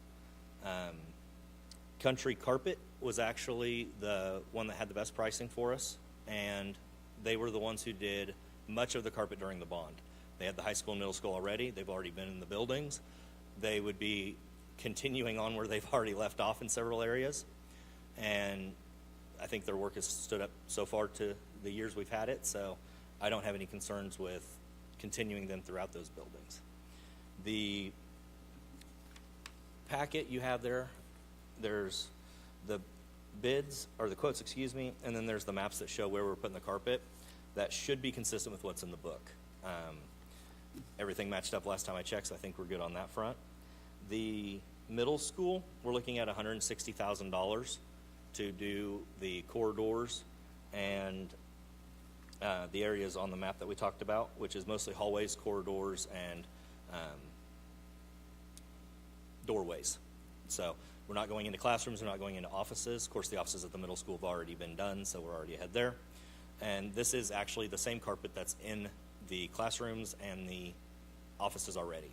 Country Carpet was actually the one that had the best pricing for us, and they were the ones who did much of the carpet during the bond. They had the high school and middle school already. They've already been in the buildings. They would be continuing on where they've already left off in several areas, and I think their work has stood up so far to the years we've had it, so I don't have any concerns with continuing them throughout those buildings. The packet you have there's the bids, or the quotes, excuse me, and then there's the maps that show where we're putting the carpet. That should be consistent with what's in the book. Everything matched up last time I checked, so I think we're good on that front. The middle school, we're looking at $160,000 to do the corridors and the areas on the map that we talked about, which is mostly hallways, corridors, and doorways. So we're not going into classrooms, we're not going into offices. Of course, the offices at the middle school have already been done, so we're already ahead there. And this is actually the same carpet that's in the classrooms and the offices already.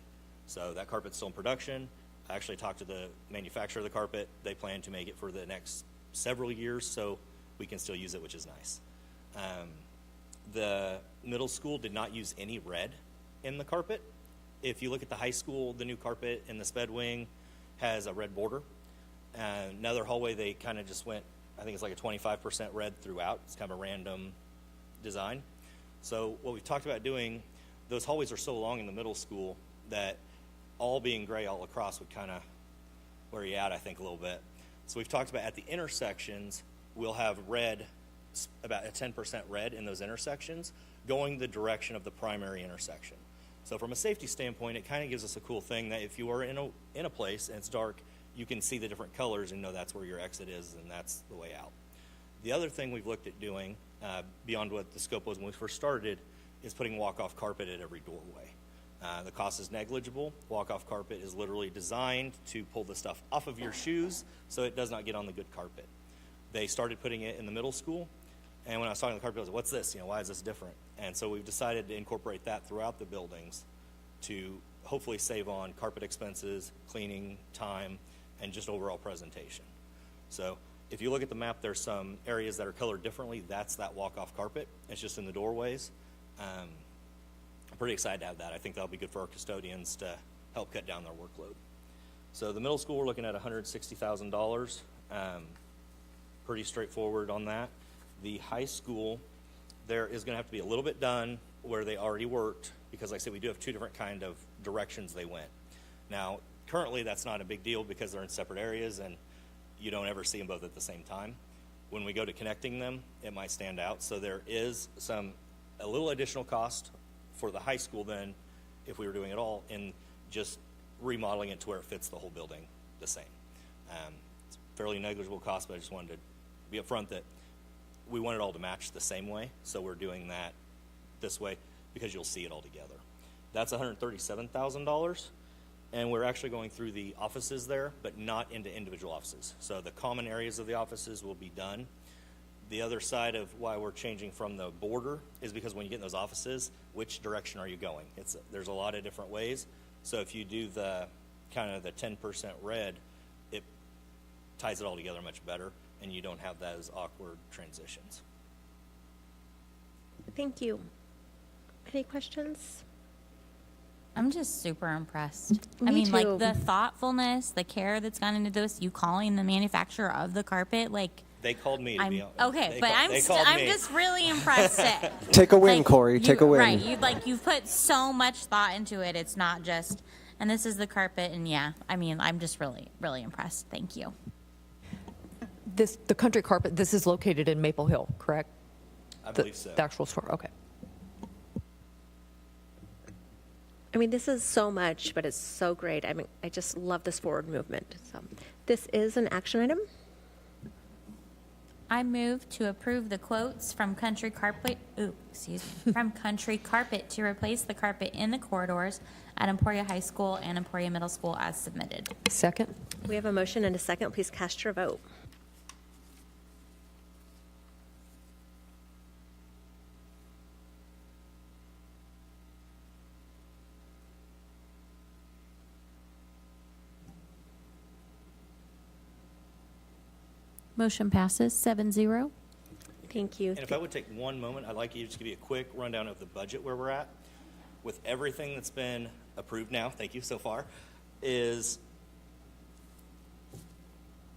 So that carpet's still in production. I actually talked to the manufacturer of the carpet. They plan to make it for the next several years, so we can still use it, which is nice. The middle school did not use any red in the carpet. If you look at the high school, the new carpet in the sped wing has a red border. Another hallway, they kind of just went, I think it's like a 25% red throughout. It's kind of a random design. So what we've talked about doing, those hallways are so long in the middle school that all being gray all across would kind of wear you out, I think, a little bit. So we've talked about at the intersections, we'll have red about a 10% red in those intersections, going the direction of the primary intersection. So from a safety standpoint, it kind of gives us a cool thing that if you are in a place and it's dark, you can see the different colors and know that's where your exit is and that's the way out. The other thing we've looked at doing, beyond what the scope was when we first started, is putting walk-off carpet at every doorway. The cost is negligible. Walk-off carpet is literally designed to pull the stuff off of your shoes so it does not get on the good carpet. They started putting it in the middle school, and when I was talking to the carpet, I was like, what's this? Why is this different? And so we've decided to incorporate that throughout the buildings to hopefully save on carpet expenses, cleaning time, and just overall presentation. So if you look at the map, there's some areas that are colored differently. That's that walk-off carpet. It's just in the doorways. I'm pretty excited to have that. I think that'll be good for our custodians to help cut down their workload. So the middle school, we're looking at $160,000. Pretty straightforward on that. The high school, there is going to have to be a little bit done where they already worked, because like I said, we do have two different kind of directions they went. Now, currently that's not a big deal because they're in separate areas and you don't ever see them both at the same time. When we go to connecting them, it might stand out. So there is a little additional cost for the high school than if we were doing it all in just remodeling it to where it fits the whole building the same. It's fairly negligible cost, but I just wanted to be upfront that we want it all to match the same way. So we're doing that this way because you'll see it all together. That's $137,000. And we're actually going through the offices there, but not into individual offices. So the common areas of the offices will be done. The other side of why we're changing from the border is because when you get in those offices, which direction are you going? There's a lot of different ways. So if you do the kind of the 10% red, it ties it all together much better, and you don't have those awkward transitions. Thank you. Any questions? I'm just super impressed. Me I mean, too. like the thoughtfulness, the care that's gone into this, you calling the manufacturer of the carpet, like. They called me to be honest. Okay, but I'm just really impressed. Take a win, Corey. Take a win. Right, you've put so much thought into it. It's not just, and this is the carpet, and yeah, I mean, I'm just really, really impressed. Thank you. The country carpet, this is located in Maple Hill, correct? I believe so. The actual store, okay. I mean, this is so much, but it's so great. I mean, I just love this forward movement. So this is an action item. I move to approve the quotes from Country Carpet, from Country Carpet to replace the carpet in the corridors at Emporia High School and Emporia Middle School as submitted. Second. We have a motion and a second. Please cast your vote. Motion passes 7-0. Thank you. And if I would take one moment, I'd like you to just give you a quick rundown of the budget where we're at. With everything that's been approved now, thank you so far, is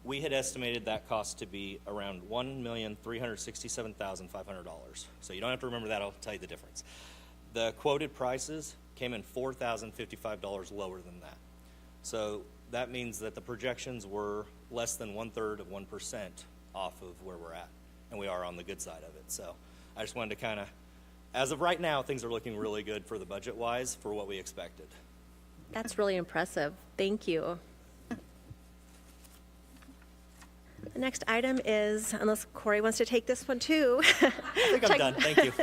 we had estimated that cost to be around $1,367,500. So you don't have to remember that, I'll tell you the difference. The quoted prices came in $4,055 lower than that. So that means that the projections were less than 1/3 of 1% off of where we're at, and we are on the good side of it. So I just wanted to kind of, as of right now, things are looking really good for the budget-wise for what we expected. That's really impressive. Thank you. The next item is, unless Corey wants to take this one too. I think I'm done. Thank you.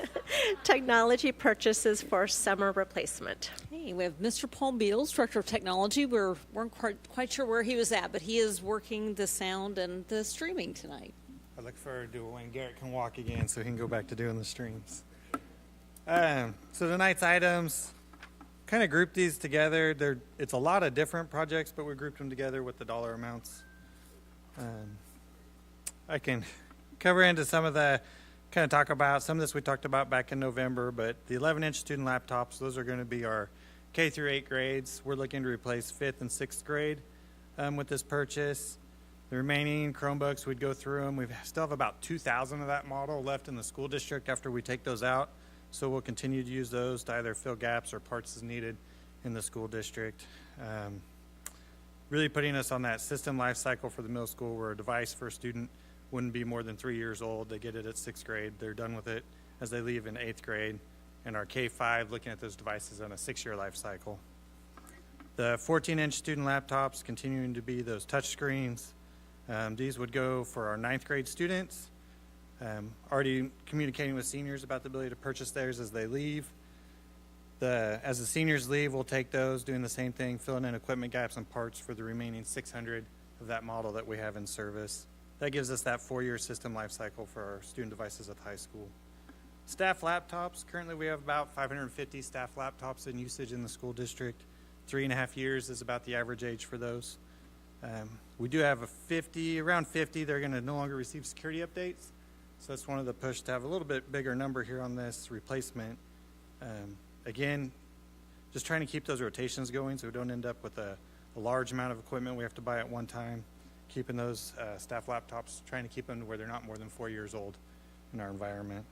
Technology purchases for summer replacement. Hey, we have Mr. Paul Beals, Director of Technology. We weren't quite sure where he was at, but he is working the sound and the streaming tonight. I look forward to when Garrett can walk again so he can go back to doing the streams. So tonight's items, kind of grouped these together. It's a lot of different projects, but we grouped them together with the dollar amounts. I can cover into some of the, kind of talk about, some of this we talked about back in November, but the 11-inch student laptops, those are going to be our K through 8 grades. We're looking to replace 5th and 6th grade with this purchase. The remaining Chromebooks, we'd go through them. We still have about 2,000 of that model left in the school district after we take those out. So we'll continue to use those to either fill gaps or parts as needed in the school district. Really putting us on that system life cycle for the middle school. We're a device first student wouldn't be more than 3 years old. They get it at 6th grade. They're done with it as they leave in 8th grade. And our K-5 looking at those devices on a 6-year life cycle. The 14-inch student laptops continuing to be those touch screens. These would go for our 9th grade students. Already communicating with seniors about the ability to purchase theirs as they leave. As the seniors leave, we'll take those, doing the same thing, filling in equipment gaps and parts for the remaining 600 of that model that we have in service. That gives us that 4-year system life cycle for our student devices at the high school. Staff laptops, currently we have about 550 staff laptops in usage in the school district. 3.5 years is about the average age for those. We do have around 50, they're going to no longer receive security updates. So that's one of the push to have a little bit bigger number here on this replacement. Again, just trying to keep those rotations going so we don't end up with a large amount of equipment we have to buy at one time. Keeping those staff laptops, trying to keep them where they're not more than 4 years old in our environment.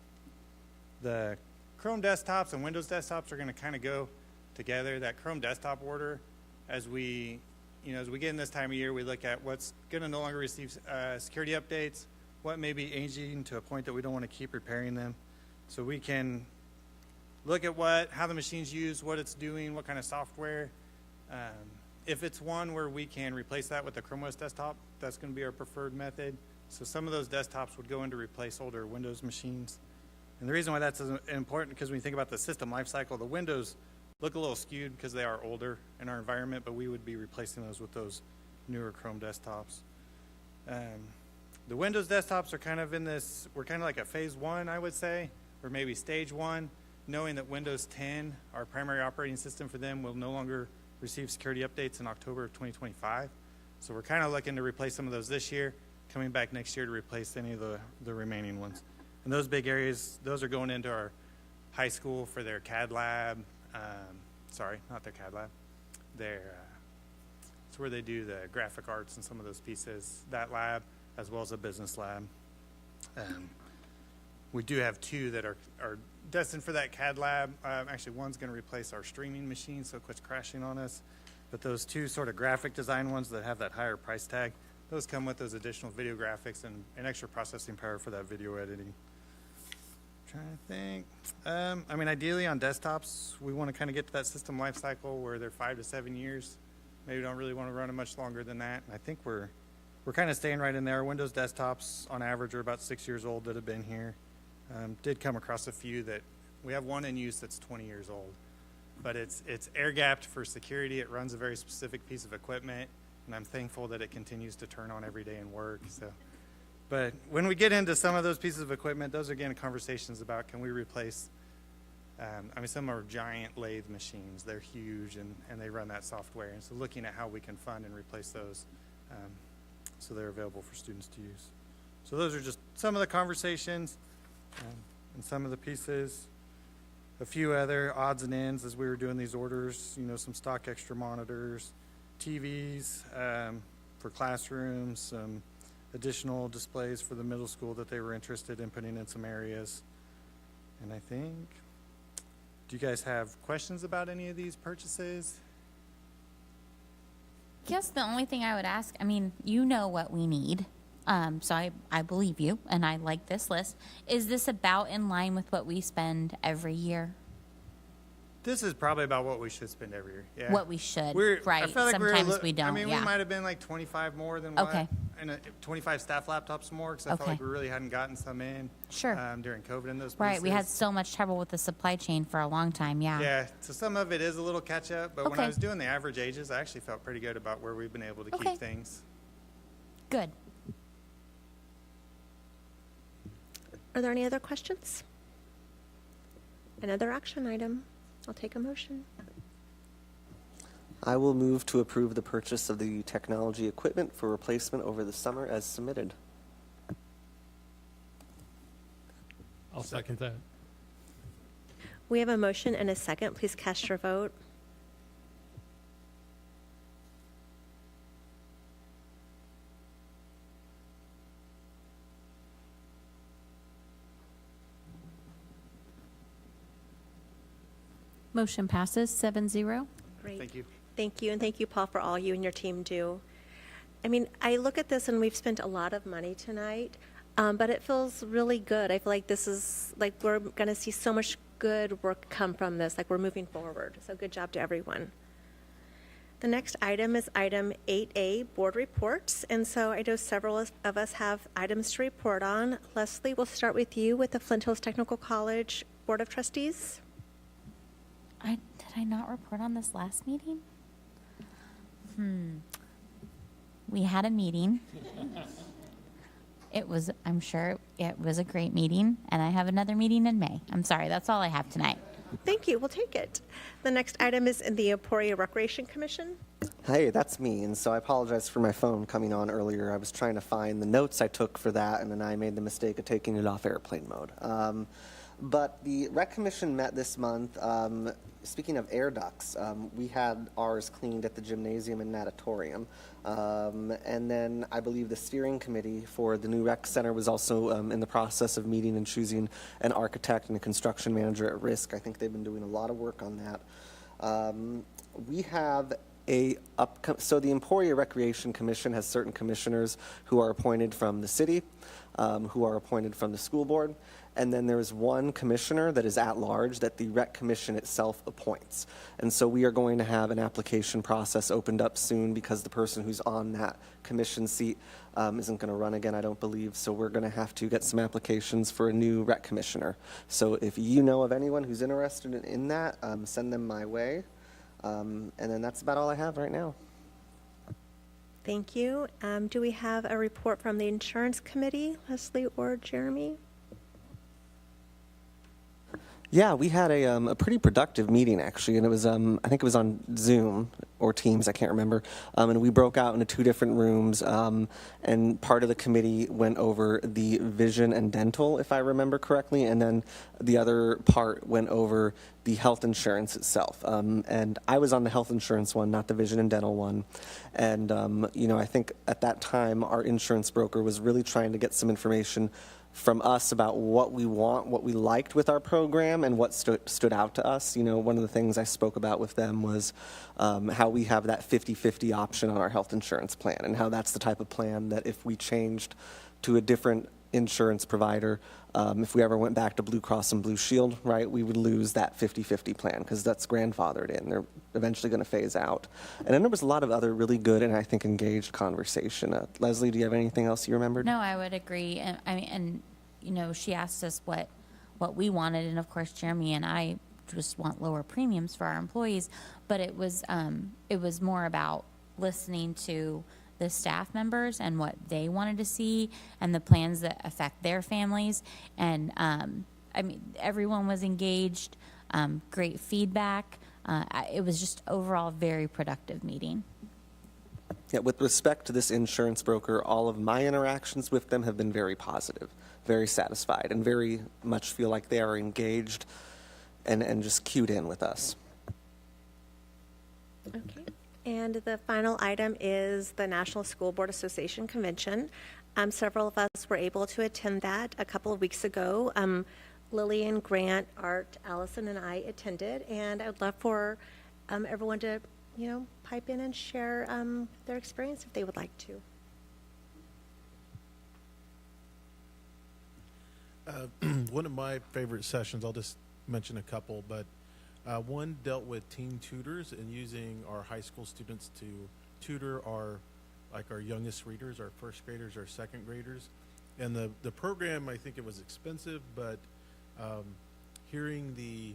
The Chrome desktops and Windows desktops are going to kind of go together. That Chrome desktop order, as we get in this time of year, we look at what's going to no longer receive security updates, what may be aging to a point that we don't want to keep repairing them. So we can look at how the machine's used, what it's doing, what kind of software. If it's one where we can replace that with a Chrome OS desktop, that's going to be our preferred method. So some of those desktops would go in to replace older Windows machines. And the reason why that's important, because when you think about the system life cycle, the Windows look a little skewed because they are older in our environment, but we would be replacing those with those newer Chrome desktops. The Windows desktops are kind of we're kind of like a phase 1, I would say, or maybe stage 1, knowing that Windows 10, our primary operating system for them, will no longer receive security updates in October of 2025. So we're kind of looking to replace some of those this year, coming back next year to replace any of the remaining ones. And those big areas, those are going into our high school for their CAD lab. Sorry, not their CAD lab. It's where they do the graphic arts and some of those pieces, that lab, as well as a business lab. We do have 2 that are destined for that CAD lab. Actually, one's going to replace our streaming machine, so it quits crashing on us. But those 2 sort of graphic design ones that have that higher price tag, those come with those additional video graphics and extra processing power for that video editing. Trying to think. I mean, ideally on desktops, we want to kind of get to that system life cycle where they're 5 to 7 years. Maybe don't really want to run them much longer than that. And I think we're kind of staying right in there. Windows desktops on average are about 6 years old that have been here. Did come across a few that we have one in use that's 20 years old, but it's air gapped for security. It runs a very specific piece of equipment, and I'm thankful that it continues to turn on every day and work. So. But when we get into some of those pieces of equipment, those are again conversations about can we replace, some are giant lathe machines. They're huge and they run that software. And so looking at how we can fund and replace those so they're available for students to use. So those are just some of the conversations and some of the pieces. A few other odds and ends as we were doing these orders, some stock extra monitors, TVs for classrooms, additional displays for the middle school that they were interested in putting in some areas. And I think, do you guys have questions about any of these purchases? Guess the only thing I would ask, you know what we need. So I believe you, and I like this list. Is this about in line with what we spend every year? This is probably about what we should spend every year. Yeah. What we should, right. I feel like sometimes we don't, we might have been like 25 more than what. Okay. And 25 staff laptops more, because I felt like we really hadn't gotten some in. Sure. During COVID and those pieces. Right, we had so much trouble with the supply chain for a long time, yeah. Yeah, so some of it is a little catch up, but when I was doing the average ages, I actually felt pretty good about where we've been able to keep things. Good. Are there any other questions? Another action item. I'll take a motion. I will move to approve the purchase of the technology equipment for replacement over the summer as submitted. I'll second that. We have a motion and a second. Please cast your vote. Motion passes 7-0. Great. Thank you. Thank you, and thank you, Paul, for all you and your team do. I mean, I look at this and we've spent a lot of money tonight, but it feels really good. I feel like this is, like, we're going to see so much good work come from this, like we're moving forward. So good job to everyone. The next item is item 8A, board reports. And so I know several of us have items to report on. Leslie, we'll start with you with the Flint Hills Technical College Board of Trustees. Did I not report on this last meeting? We had a meeting. I'm sure it was a great meeting, and I have another meeting in May. I'm sorry, that's all I have tonight. Thank you. We'll take it. The next item is in the Emporia Recreation Commission. Hey, that's me, and so I apologize for my phone coming on earlier. I was trying to find the notes I took for that, and then I made the mistake of taking it off airplane mode. But the Rec Commission met this month. Speaking of air ducts, we had ours cleaned at the gymnasium and natatorium. And then I believe the steering committee for the new rec center was also in the process of meeting and choosing an architect and a construction manager at risk. I think they've been doing a lot of work on that. We have so the Emporia Recreation Commission has certain commissioners who are appointed from the city, who are appointed from the school board, and then there is one commissioner that is at large that the Rec Commission itself appoints. And so we are going to have an application process opened up soon because the person who's on that commission seat isn't going to run again, I don't believe. So we're going to have to get some applications for a new Rec Commissioner. So if you know of anyone who's interested in that, send them my way. And then that's about all I have right now. Thank you. Do we have a report from the Insurance Committee, Leslie or Jeremy? Yeah, we had a pretty productive meeting, actually, and it was, I think it was on Zoom or Teams, I can't remember, and we broke out into two different rooms, and part of the committee went over the vision and dental, if I remember correctly, and then the other part went over the health insurance itself, and I was on the health insurance one, not the vision and dental one, and, I think at that time our insurance broker was really trying to get some information from us about what we want, what we liked with our program, and what stood out to us. One of the things I spoke about with them was how we have that 50-50 option on our health insurance plan, and how that's the type of plan that if we changed to a different insurance provider, if we ever went back to Blue Cross and Blue Shield, right, we would lose that 50-50 plan because that's grandfathered in. They're eventually going to phase out. And then there was a lot of other really good and I think engaged conversation. Leslie, do you have anything else you remembered? No, I would agree. And she asked us what we wanted, and of course Jeremy and I just want lower premiums for our employees, but it was more about listening to the staff members and what they wanted to see and the plans that affect their families. And everyone was engaged, great feedback. It was just overall a very productive meeting. Yeah, with respect to this insurance broker, all of my interactions with them have been very positive, very satisfied, and very much feel like they are engaged and just cued in with us. Okay. And the final item is the National School Board Association Convention. Several of us were able to attend that a couple of weeks ago. Lillian, Grant, Art, Allison, and I attended, and I would love for everyone to, pipe in and share their experience if they would like to. One of my favorite sessions, I'll just mention a couple, but one dealt with teen tutors and using our high school students to tutor our youngest readers, our first graders, our second graders. And the program, I think it was expensive, but hearing the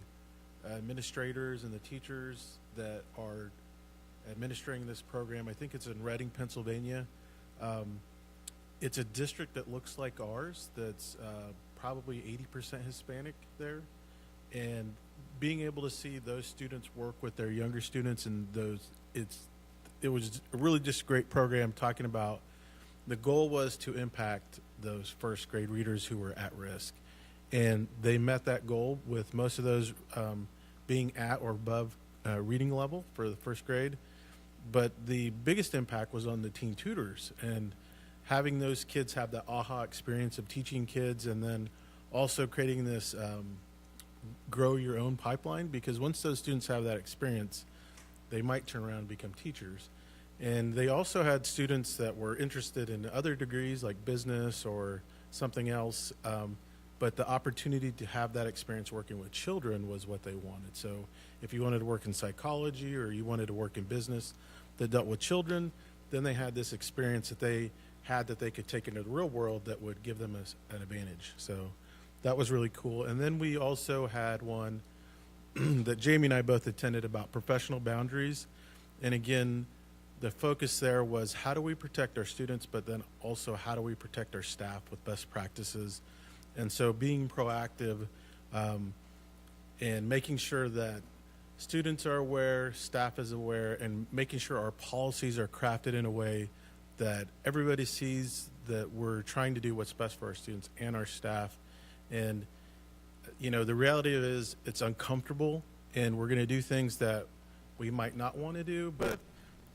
administrators and the teachers that are administering this program, I think it's in Reading, Pennsylvania. It's a district that looks like ours that's probably 80% Hispanic there. And being able to see those students work with their younger students and it was really just a great program talking about the goal was to impact those first grade readers who were at risk. And they met that goal with most of those being at or above reading level for the first grade. But the biggest impact was on the teen tutors and having those kids have that aha experience of teaching kids and then also creating this grow your own pipeline, because once those students have that experience, they might turn around and become teachers. And they also had students that were interested in other degrees like business or something else, but the opportunity to have that experience working with children was what they wanted. So if you wanted to work in psychology or you wanted to work in business that dealt with children, then they had this experience that they had that they could take into the real world that would give them an advantage. So that was really cool. And then we also had one that Jamie and I both attended about professional boundaries. And again, the focus there was how do we protect our students, but then also how do we protect our staff with best practices. And so being proactive and making sure that students are aware, staff is aware, and making sure our policies are crafted in a way that everybody sees that we're trying to do what's best for our students and our staff. And, you know, the reality is it's uncomfortable, and we're going to do things that we might not want to do, but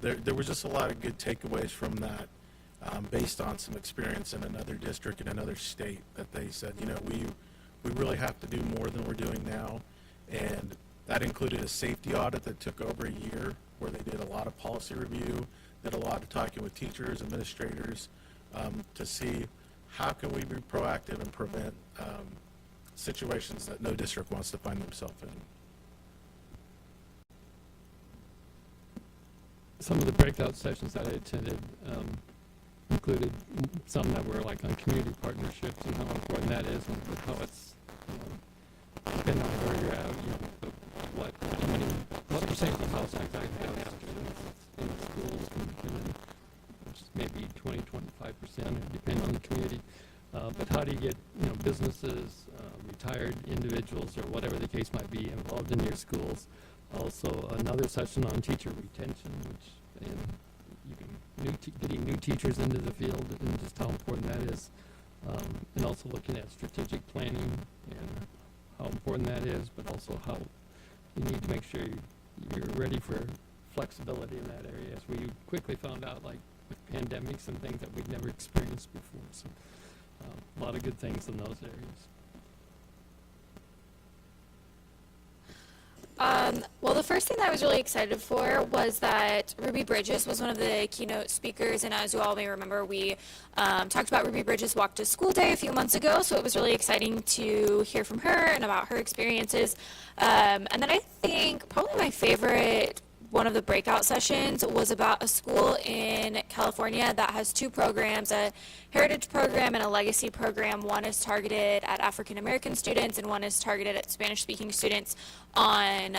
there was just a lot of good takeaways from that based on some experience in another district in another state that they said, you know, we really have to do more than we're doing now. And that included a safety audit that took over a year where they did a lot of policy review, did a lot of talking with teachers, administrators to see how can we be proactive and prevent situations that no district wants to find themselves in. Some of the breakout sessions that I attended included some that were like on community partnerships and how important that is, and how it's depending on where you're at, you know, what percentage of households actually have students in the schools, and maybe 20-25%, depending on the community. But how do you get, you know, businesses, retired individuals, or whatever the case might be, involved in your schools? Also, another session on teacher retention, which getting new teachers into the field, and just how important that is, and also looking at strategic planning and how important that is, but also how you need to make sure you're ready for flexibility in that area, as we quickly found out, like with pandemics and things that we'd never experienced before. So a lot of good things in those areas. Well, the first thing that I was really excited for was that Ruby Bridges was one of the keynote speakers, and as you all may remember, we talked about Ruby Bridges' Walk to School Day a few months ago, so it was really exciting to hear from her and about her experiences. And then I think probably my favorite one of the breakout sessions was about a school in California that has two programs, a heritage program and a legacy program. One is targeted at African American students, and one is targeted at Spanish speaking students on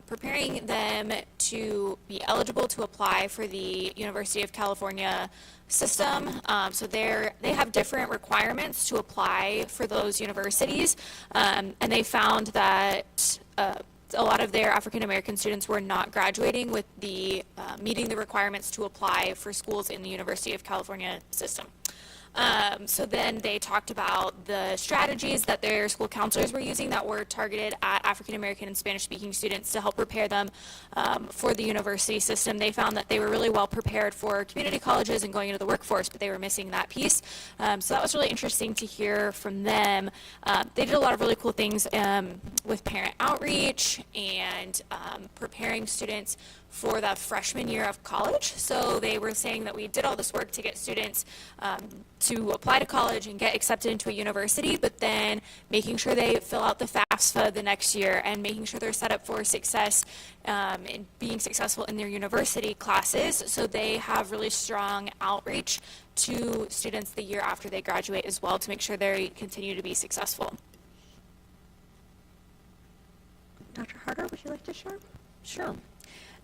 preparing them to be eligible to apply for the University of California system. So they have different requirements to apply for those universities, and they found that a lot of their African American students were not graduating with the meeting the requirements to apply for schools in the University of California system. So then they talked about the strategies that their school counselors were using that were targeted at African American and Spanish speaking students to help prepare them for the university system. They found that they were really well prepared for community colleges and going into the workforce, but they were missing that piece. So that was really interesting to hear from them. They did a lot of really cool things with parent outreach and preparing students for the freshman year of college. So they were saying that we did all this work to get students to apply to college and get accepted into a university, but then making sure they fill out the FAFSA the next year and making sure they're set up for success and being successful in their university classes. So they have really strong outreach to students the year after they graduate as well to make sure they continue to be successful. Dr. Harder, would you like to share? Sure.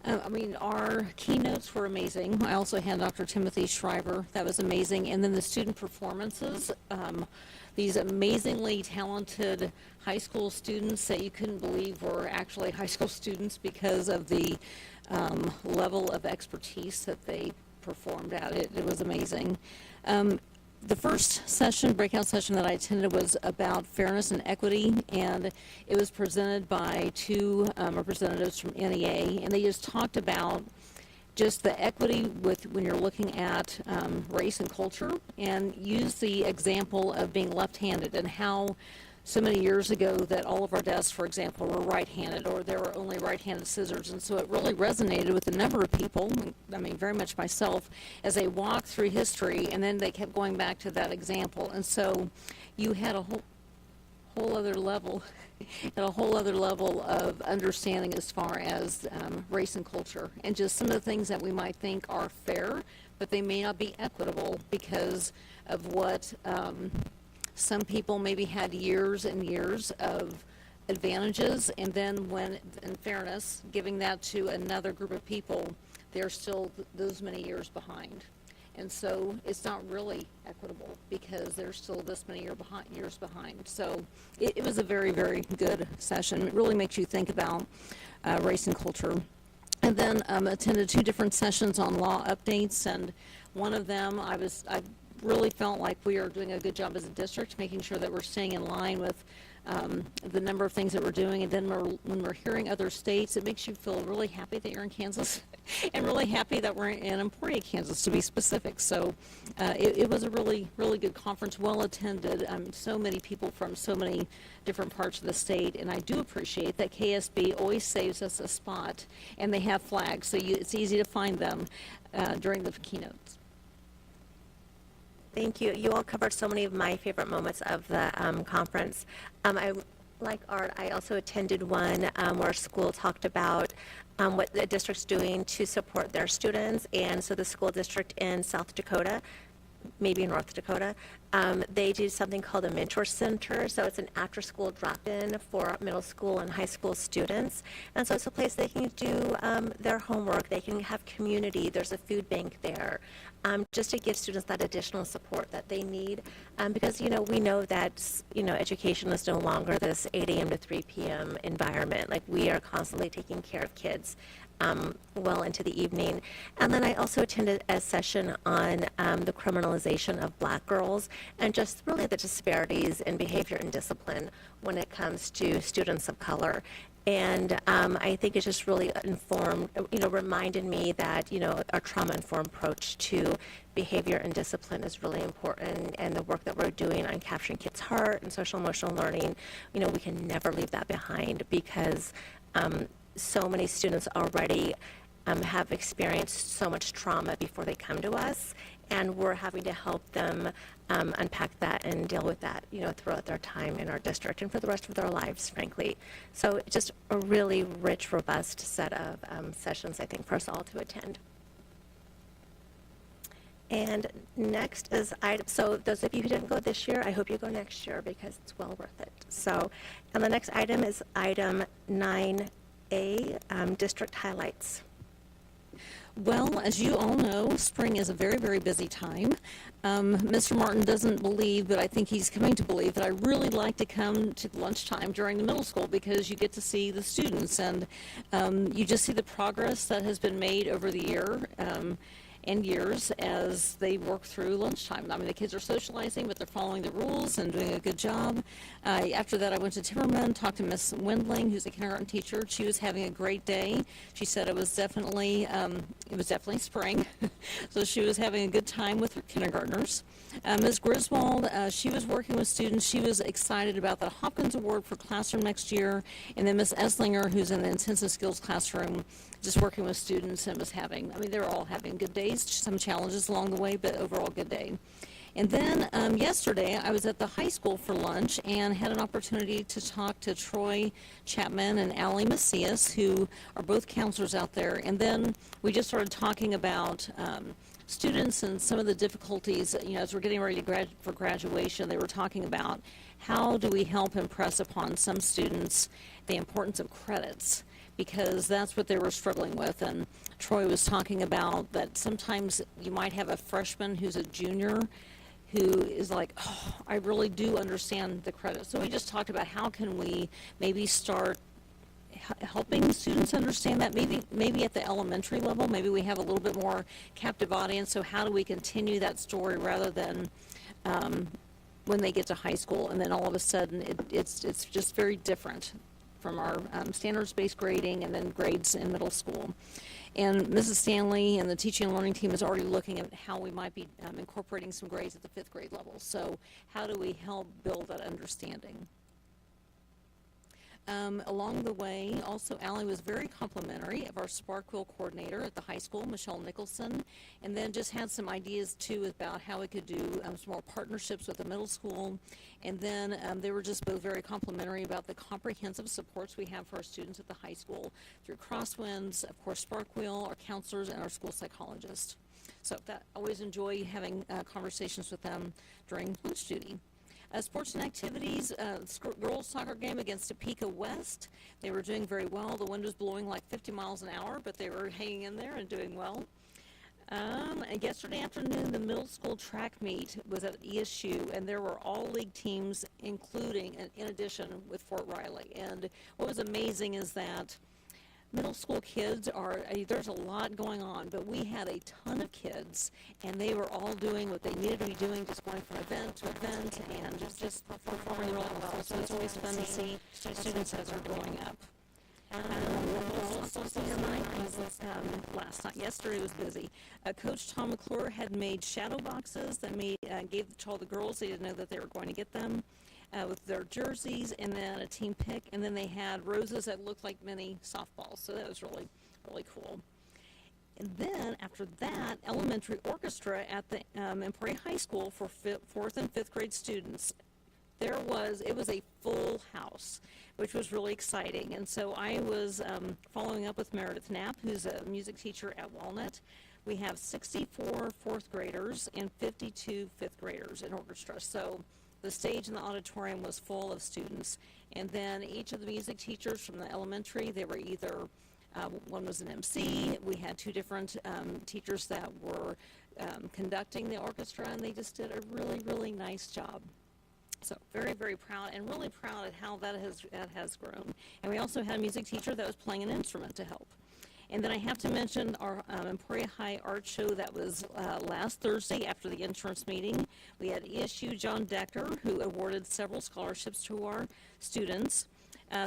I mean, our keynotes were amazing. I also had Dr. Timothy Schreiber. That was amazing. And then the student performances, these amazingly talented high school students that you couldn't believe were actually high school students because of the level of expertise that they performed at. It was amazing. The first session, breakout session that I attended was about fairness and equity, and it was presented by two representatives from NEA, and they just talked about just the equity with when you're looking at race and culture, and used the example of being left-handed and how so many years ago that all of our desks, for example, were right-handed, or there were only right-handed scissors, and so it really resonated with a number of people, I mean, very much myself, as they walked through history, and then they kept going back to that example, and so you had a whole other level of understanding as far as race and culture, and just some of the things that we might think are fair, but they may not be equitable because of what some people maybe had years and years of advantages, and then when, in fairness, giving that to another group of people, they're still those many years behind. And so it's not really equitable because they're still this many years behind. So it was a very, very good session. It really makes you think about race and culture. And then attended 2 different sessions on law updates, and one of them I really felt like we are doing a good job as a district, making sure that we're staying in line with the number of things that we're doing. And then when we're hearing other states, it makes you feel really happy that you're in Kansas and really happy that we're in Emporia, Kansas, to be specific. So it was a really, really good conference, well attended. So many people from so many different parts of the state, and I do appreciate that KSB always saves us a spot, and they have flags, so it's easy to find them during the keynotes. Thank you. You all covered so many of my favorite moments of the conference. Like Art, I also attended one where school talked about what the district's doing to support their students. And so the school district in South Dakota, maybe North Dakota, they do something called a mentor center. So it's an after-school drop-in for middle school and high school students. And so it's a place they can do their homework. They can have community. There's a food bank there. Just to give students that additional support that they need, because we know that education is no longer this 8 a.m. to 3 p.m. environment. Like, we are constantly taking care of kids well into the evening. And then I also attended a session on the criminalization of Black girls and just really the disparities in behavior and discipline when it comes to students of color. And I think it's just really informed, reminded me that, a trauma-informed approach to behavior and discipline is really important. And the work that we're doing on capturing kids' heart and social emotional learning, we can never leave that behind because so many students already have experienced so much trauma before they come to us. And we're having to help them unpack that and deal with that, throughout their time in our district and for the rest of their lives, frankly. So just a really rich, robust set of sessions, I think, for us all to attend. And next is so those of you who didn't go this year, I hope you go next year because it's well worth it. So, and the next item is item 9A, district highlights. Well, as you all know, spring is a very, very busy time. Mr. Martin doesn't believe, but I think he's coming to believe that I really like to come to lunchtime during the middle school because you get to see the students and you just see the progress that has been made over the year and years as they work through lunchtime. I mean, the kids are socializing, but they're following the rules and doing a good job. After that, I went to Timmerman, talked to Miss Wendling, who's a kindergarten teacher. She was having a great day. She said it was definitely spring, so she was having a good time with her kindergartners. Ms. Griswold, she was working with students. She was excited about the Hopkins Award for Classroom next year. And then Ms. Esslinger, who's in the intensive skills classroom, just working with students and they're all having good days, some challenges along the way, but overall good day. And then yesterday, I was at the high school for lunch and had an opportunity to talk to Troy Chapman and Allie Macias, who are both counselors out there. And then we just started talking about students and some of the difficulties, as we're getting ready for graduation. They were talking about how do we help impress upon some students the importance of credits, because that's what they were struggling with. And Troy was talking about that sometimes you might have a freshman who's a junior who is like, oh, I really do understand the credit. So we just talked about how can we maybe start helping students understand that. Maybe at the elementary level, maybe we have a little bit more captive audience. So how do we continue that story rather than when they get to high school and then all of a sudden it's just very different from our standards-based grading and then grades in middle school. And Mrs. Stanley and the teaching and learning team is already looking at how we might be incorporating some grades at the 5th grade level. So how do we help build that understanding? Along the way, also Allie was very complimentary of our Sparkwheel coordinator at the high school, Michelle Nicholson, and then just had some ideas too about how we could do some more partnerships with the middle school. And then they were just both very complimentary about the comprehensive supports we have for our students at the high school through Crosswinds, of course, Sparkwheel, our counselors, and our school psychologist. So that always enjoy having conversations with them during lunch duty. Sports and activities, girls soccer game against Topeka West. They were doing very well. The wind was blowing like 50 miles an hour, but they were hanging in there and doing well. And yesterday afternoon, the middle school track meet was at ESU, and there were all league teams, including, and in addition, with Fort Riley. And what was amazing is that middle school kids there's a lot going on, but we had a ton of kids, and they were all doing what they needed to be doing, just going from event to event, and just performing really well. So it's always fun to see students as they're growing up. Also, senior night was last night. Yesterday was busy. Coach Tom McClure had made shadow boxes that gave to all the girls. They didn't know that they were going to get them. With their jerseys, and then a team pick, and then they had roses that looked like mini softballs, so that was really, really cool. And then after that, elementary orchestra at the Emporia High School for 4th and 5th grade students. It was a full house, which was really exciting. And so I was following up with Meredith Knapp, who's a music teacher at Walnut. We have 64 4th graders and 52 5th graders in orchestra. So the stage in the auditorium was full of students. And then each of the music teachers from the elementary, they were either, one was an MC, we had 2 different teachers that were conducting the orchestra, and they just did a really, really nice job. So very, very proud, and really proud at how that has grown. And we also had a music teacher that was playing an instrument to help. And then I have to mention our Emporia High art show that was last Thursday after the insurance meeting. We had ESU John Decker, who awarded several scholarships to our students.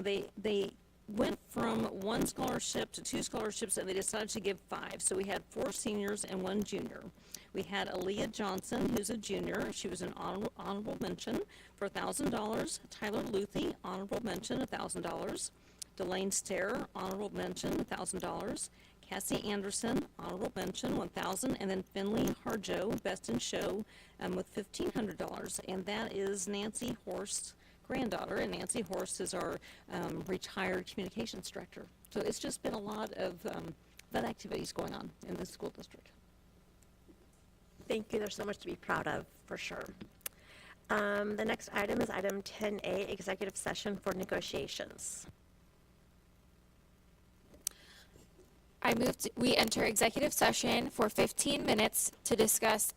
They went from 1 scholarship to 2 scholarships, and they decided to give 5. So we had 4 seniors and 1 junior. We had Aaliyah Johnson, who's a junior. She was an honorable mention for $1,000. Tyler Luthi, honorable mention, $1,000. Delane Stair, honorable mention, $1,000. Cassie Anderson, honorable mention, $1,000. And then Finley Harjo, best in show, with $1,500. And that is Nancy Horst's granddaughter. And Nancy Horst is our retired communications director. So it's just been a lot of fun activities going on in the school district. Thank you. There's so much to be proud of, for sure. The next item is item 10A, executive session for negotiations. I moved, we enter executive session for 15 minutes to discuss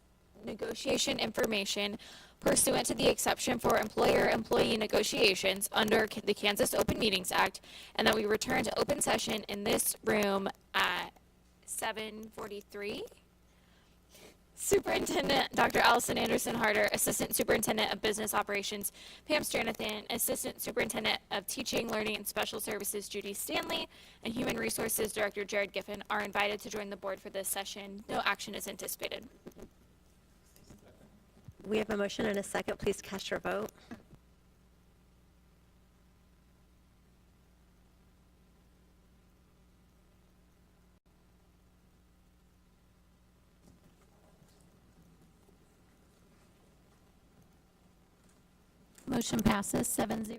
negotiation information pursuant to the exception for employer-employee negotiations under the Kansas Open Meetings Act, and that we return to open session in this room at 7:43. Superintendent Dr. Allison Anderson Harder, Assistant Superintendent of Business Operations Pam Stranathan, Assistant Superintendent of Teaching, Learning, and Special Services Judy Stanley, and Human Resources Director Jared Giffen are invited to join the board for this session. No action is anticipated. We have a motion and a second. Please cast your vote. Motion passes 7-0.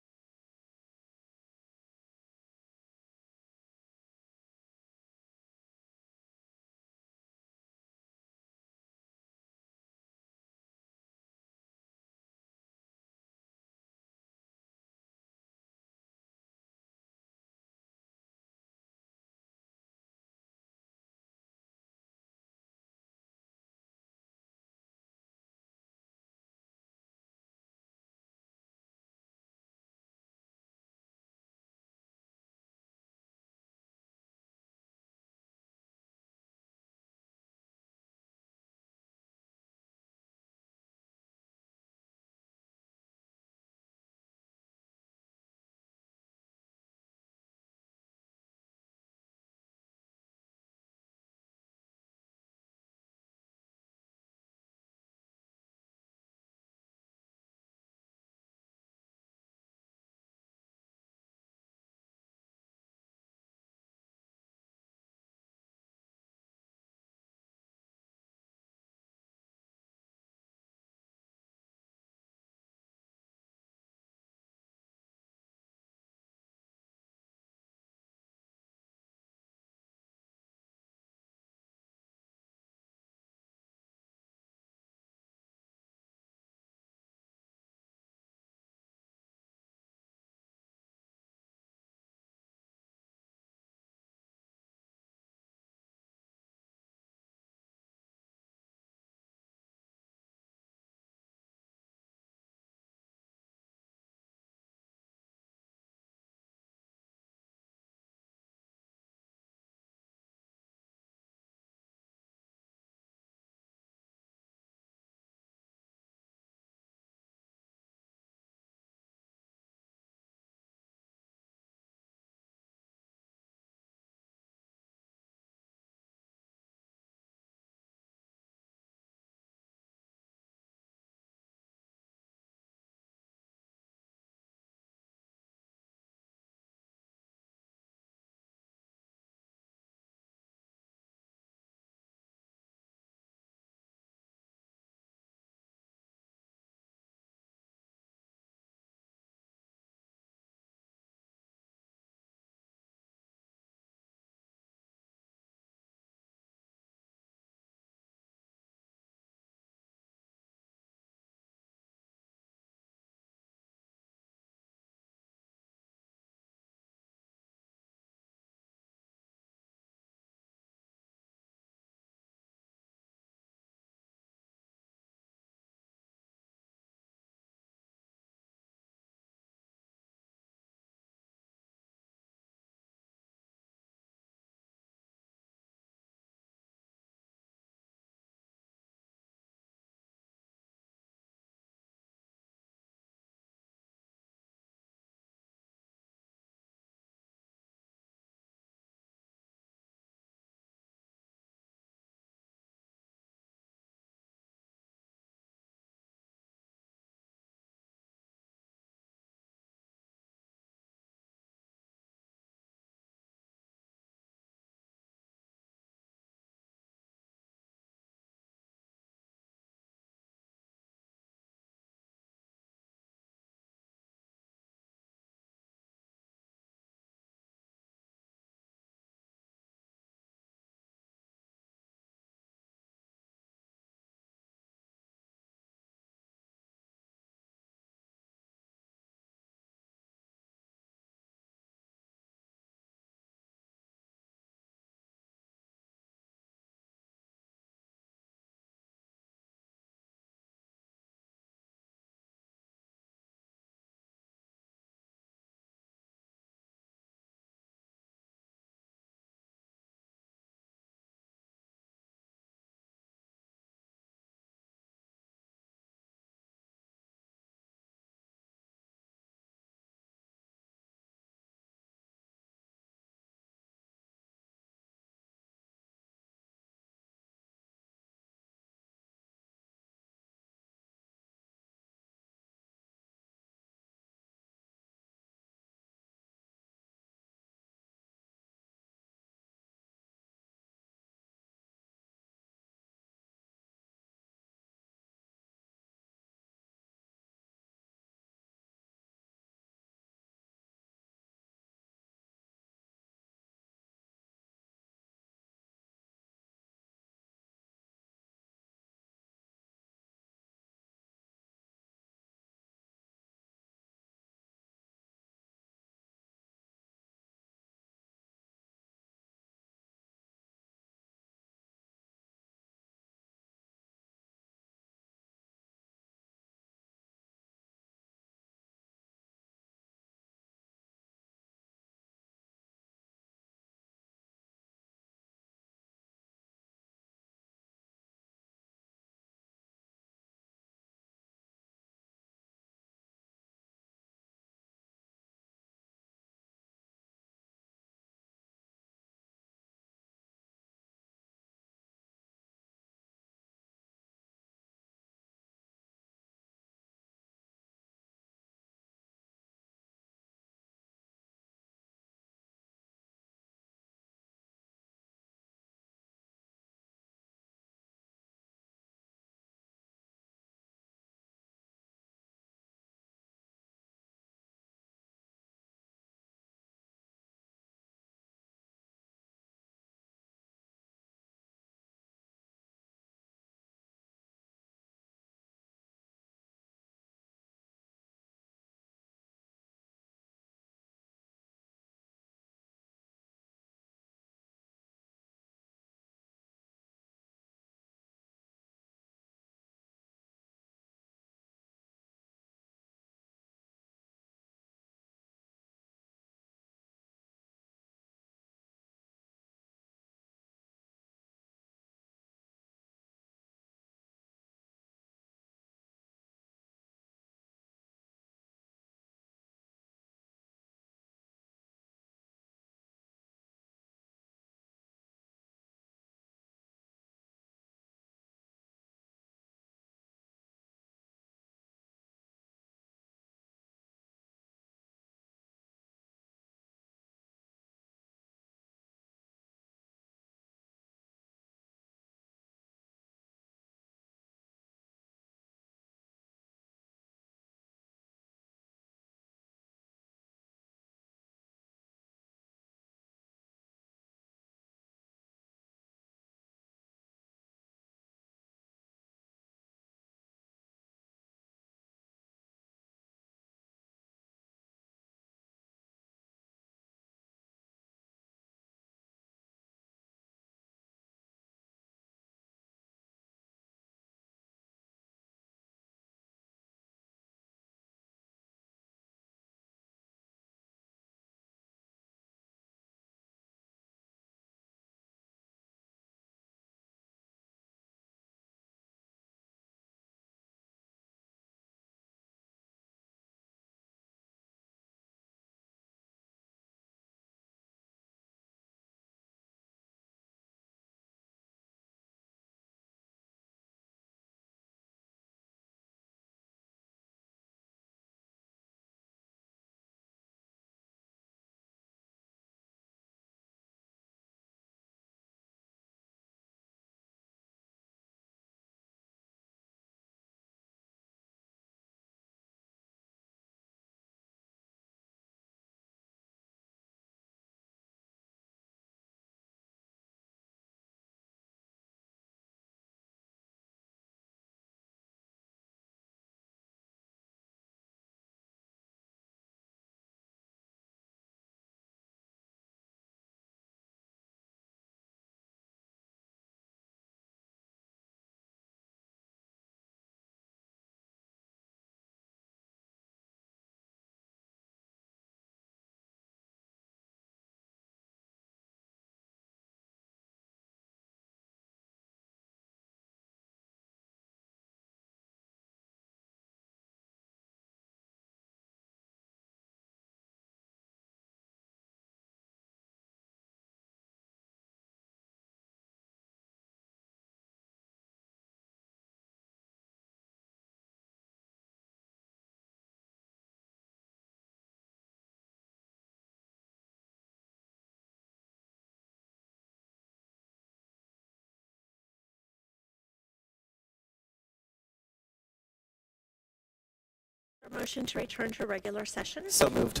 A motion to return to regular session. So moved.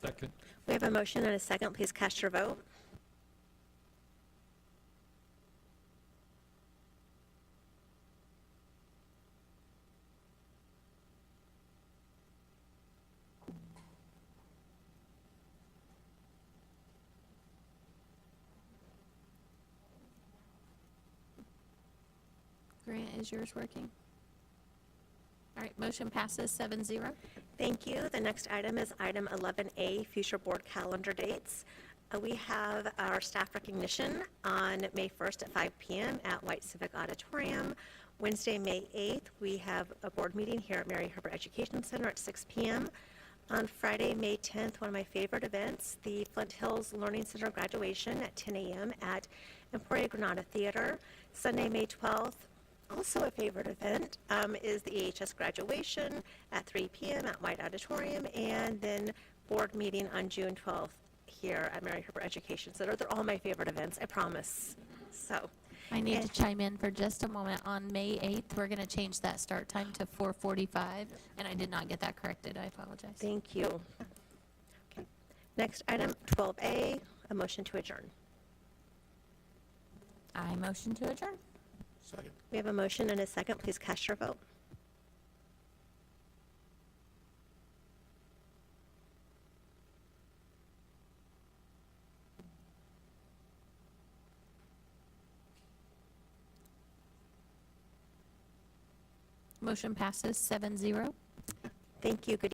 Second. We have a motion and a second. Please cast your vote. Grant, is yours working? All right, motion passes 7-0. Thank you. The next item is item 11A, future board calendar dates. We have our staff recognition on May 1st at 5 p.m. at White Civic Auditorium. Wednesday, May 8th, we have a board meeting here at Mary Herbert Education Center at 6 p.m. On Friday, May 10th, one of my favorite events, the Flint Hills Learning Center graduation at 10 a.m. at Emporia Granada Theater. Sunday, May 12th, also a favorite event, is the AHS graduation at 3 p.m. at White Auditorium, and then board meeting on June 12th here at Mary Herbert Education Center. They're all my favorite events, I promise. So, I need to chime in for just a moment. On May 8th, we're going to change that start time to 4:45, and I did not get that corrected. I apologize. Thank you. Okay. Next item, 12A, a motion to adjourn. I motion to adjourn. Second. We have a motion and a second. Please cast your vote. Motion passes 7-0. Thank you. Good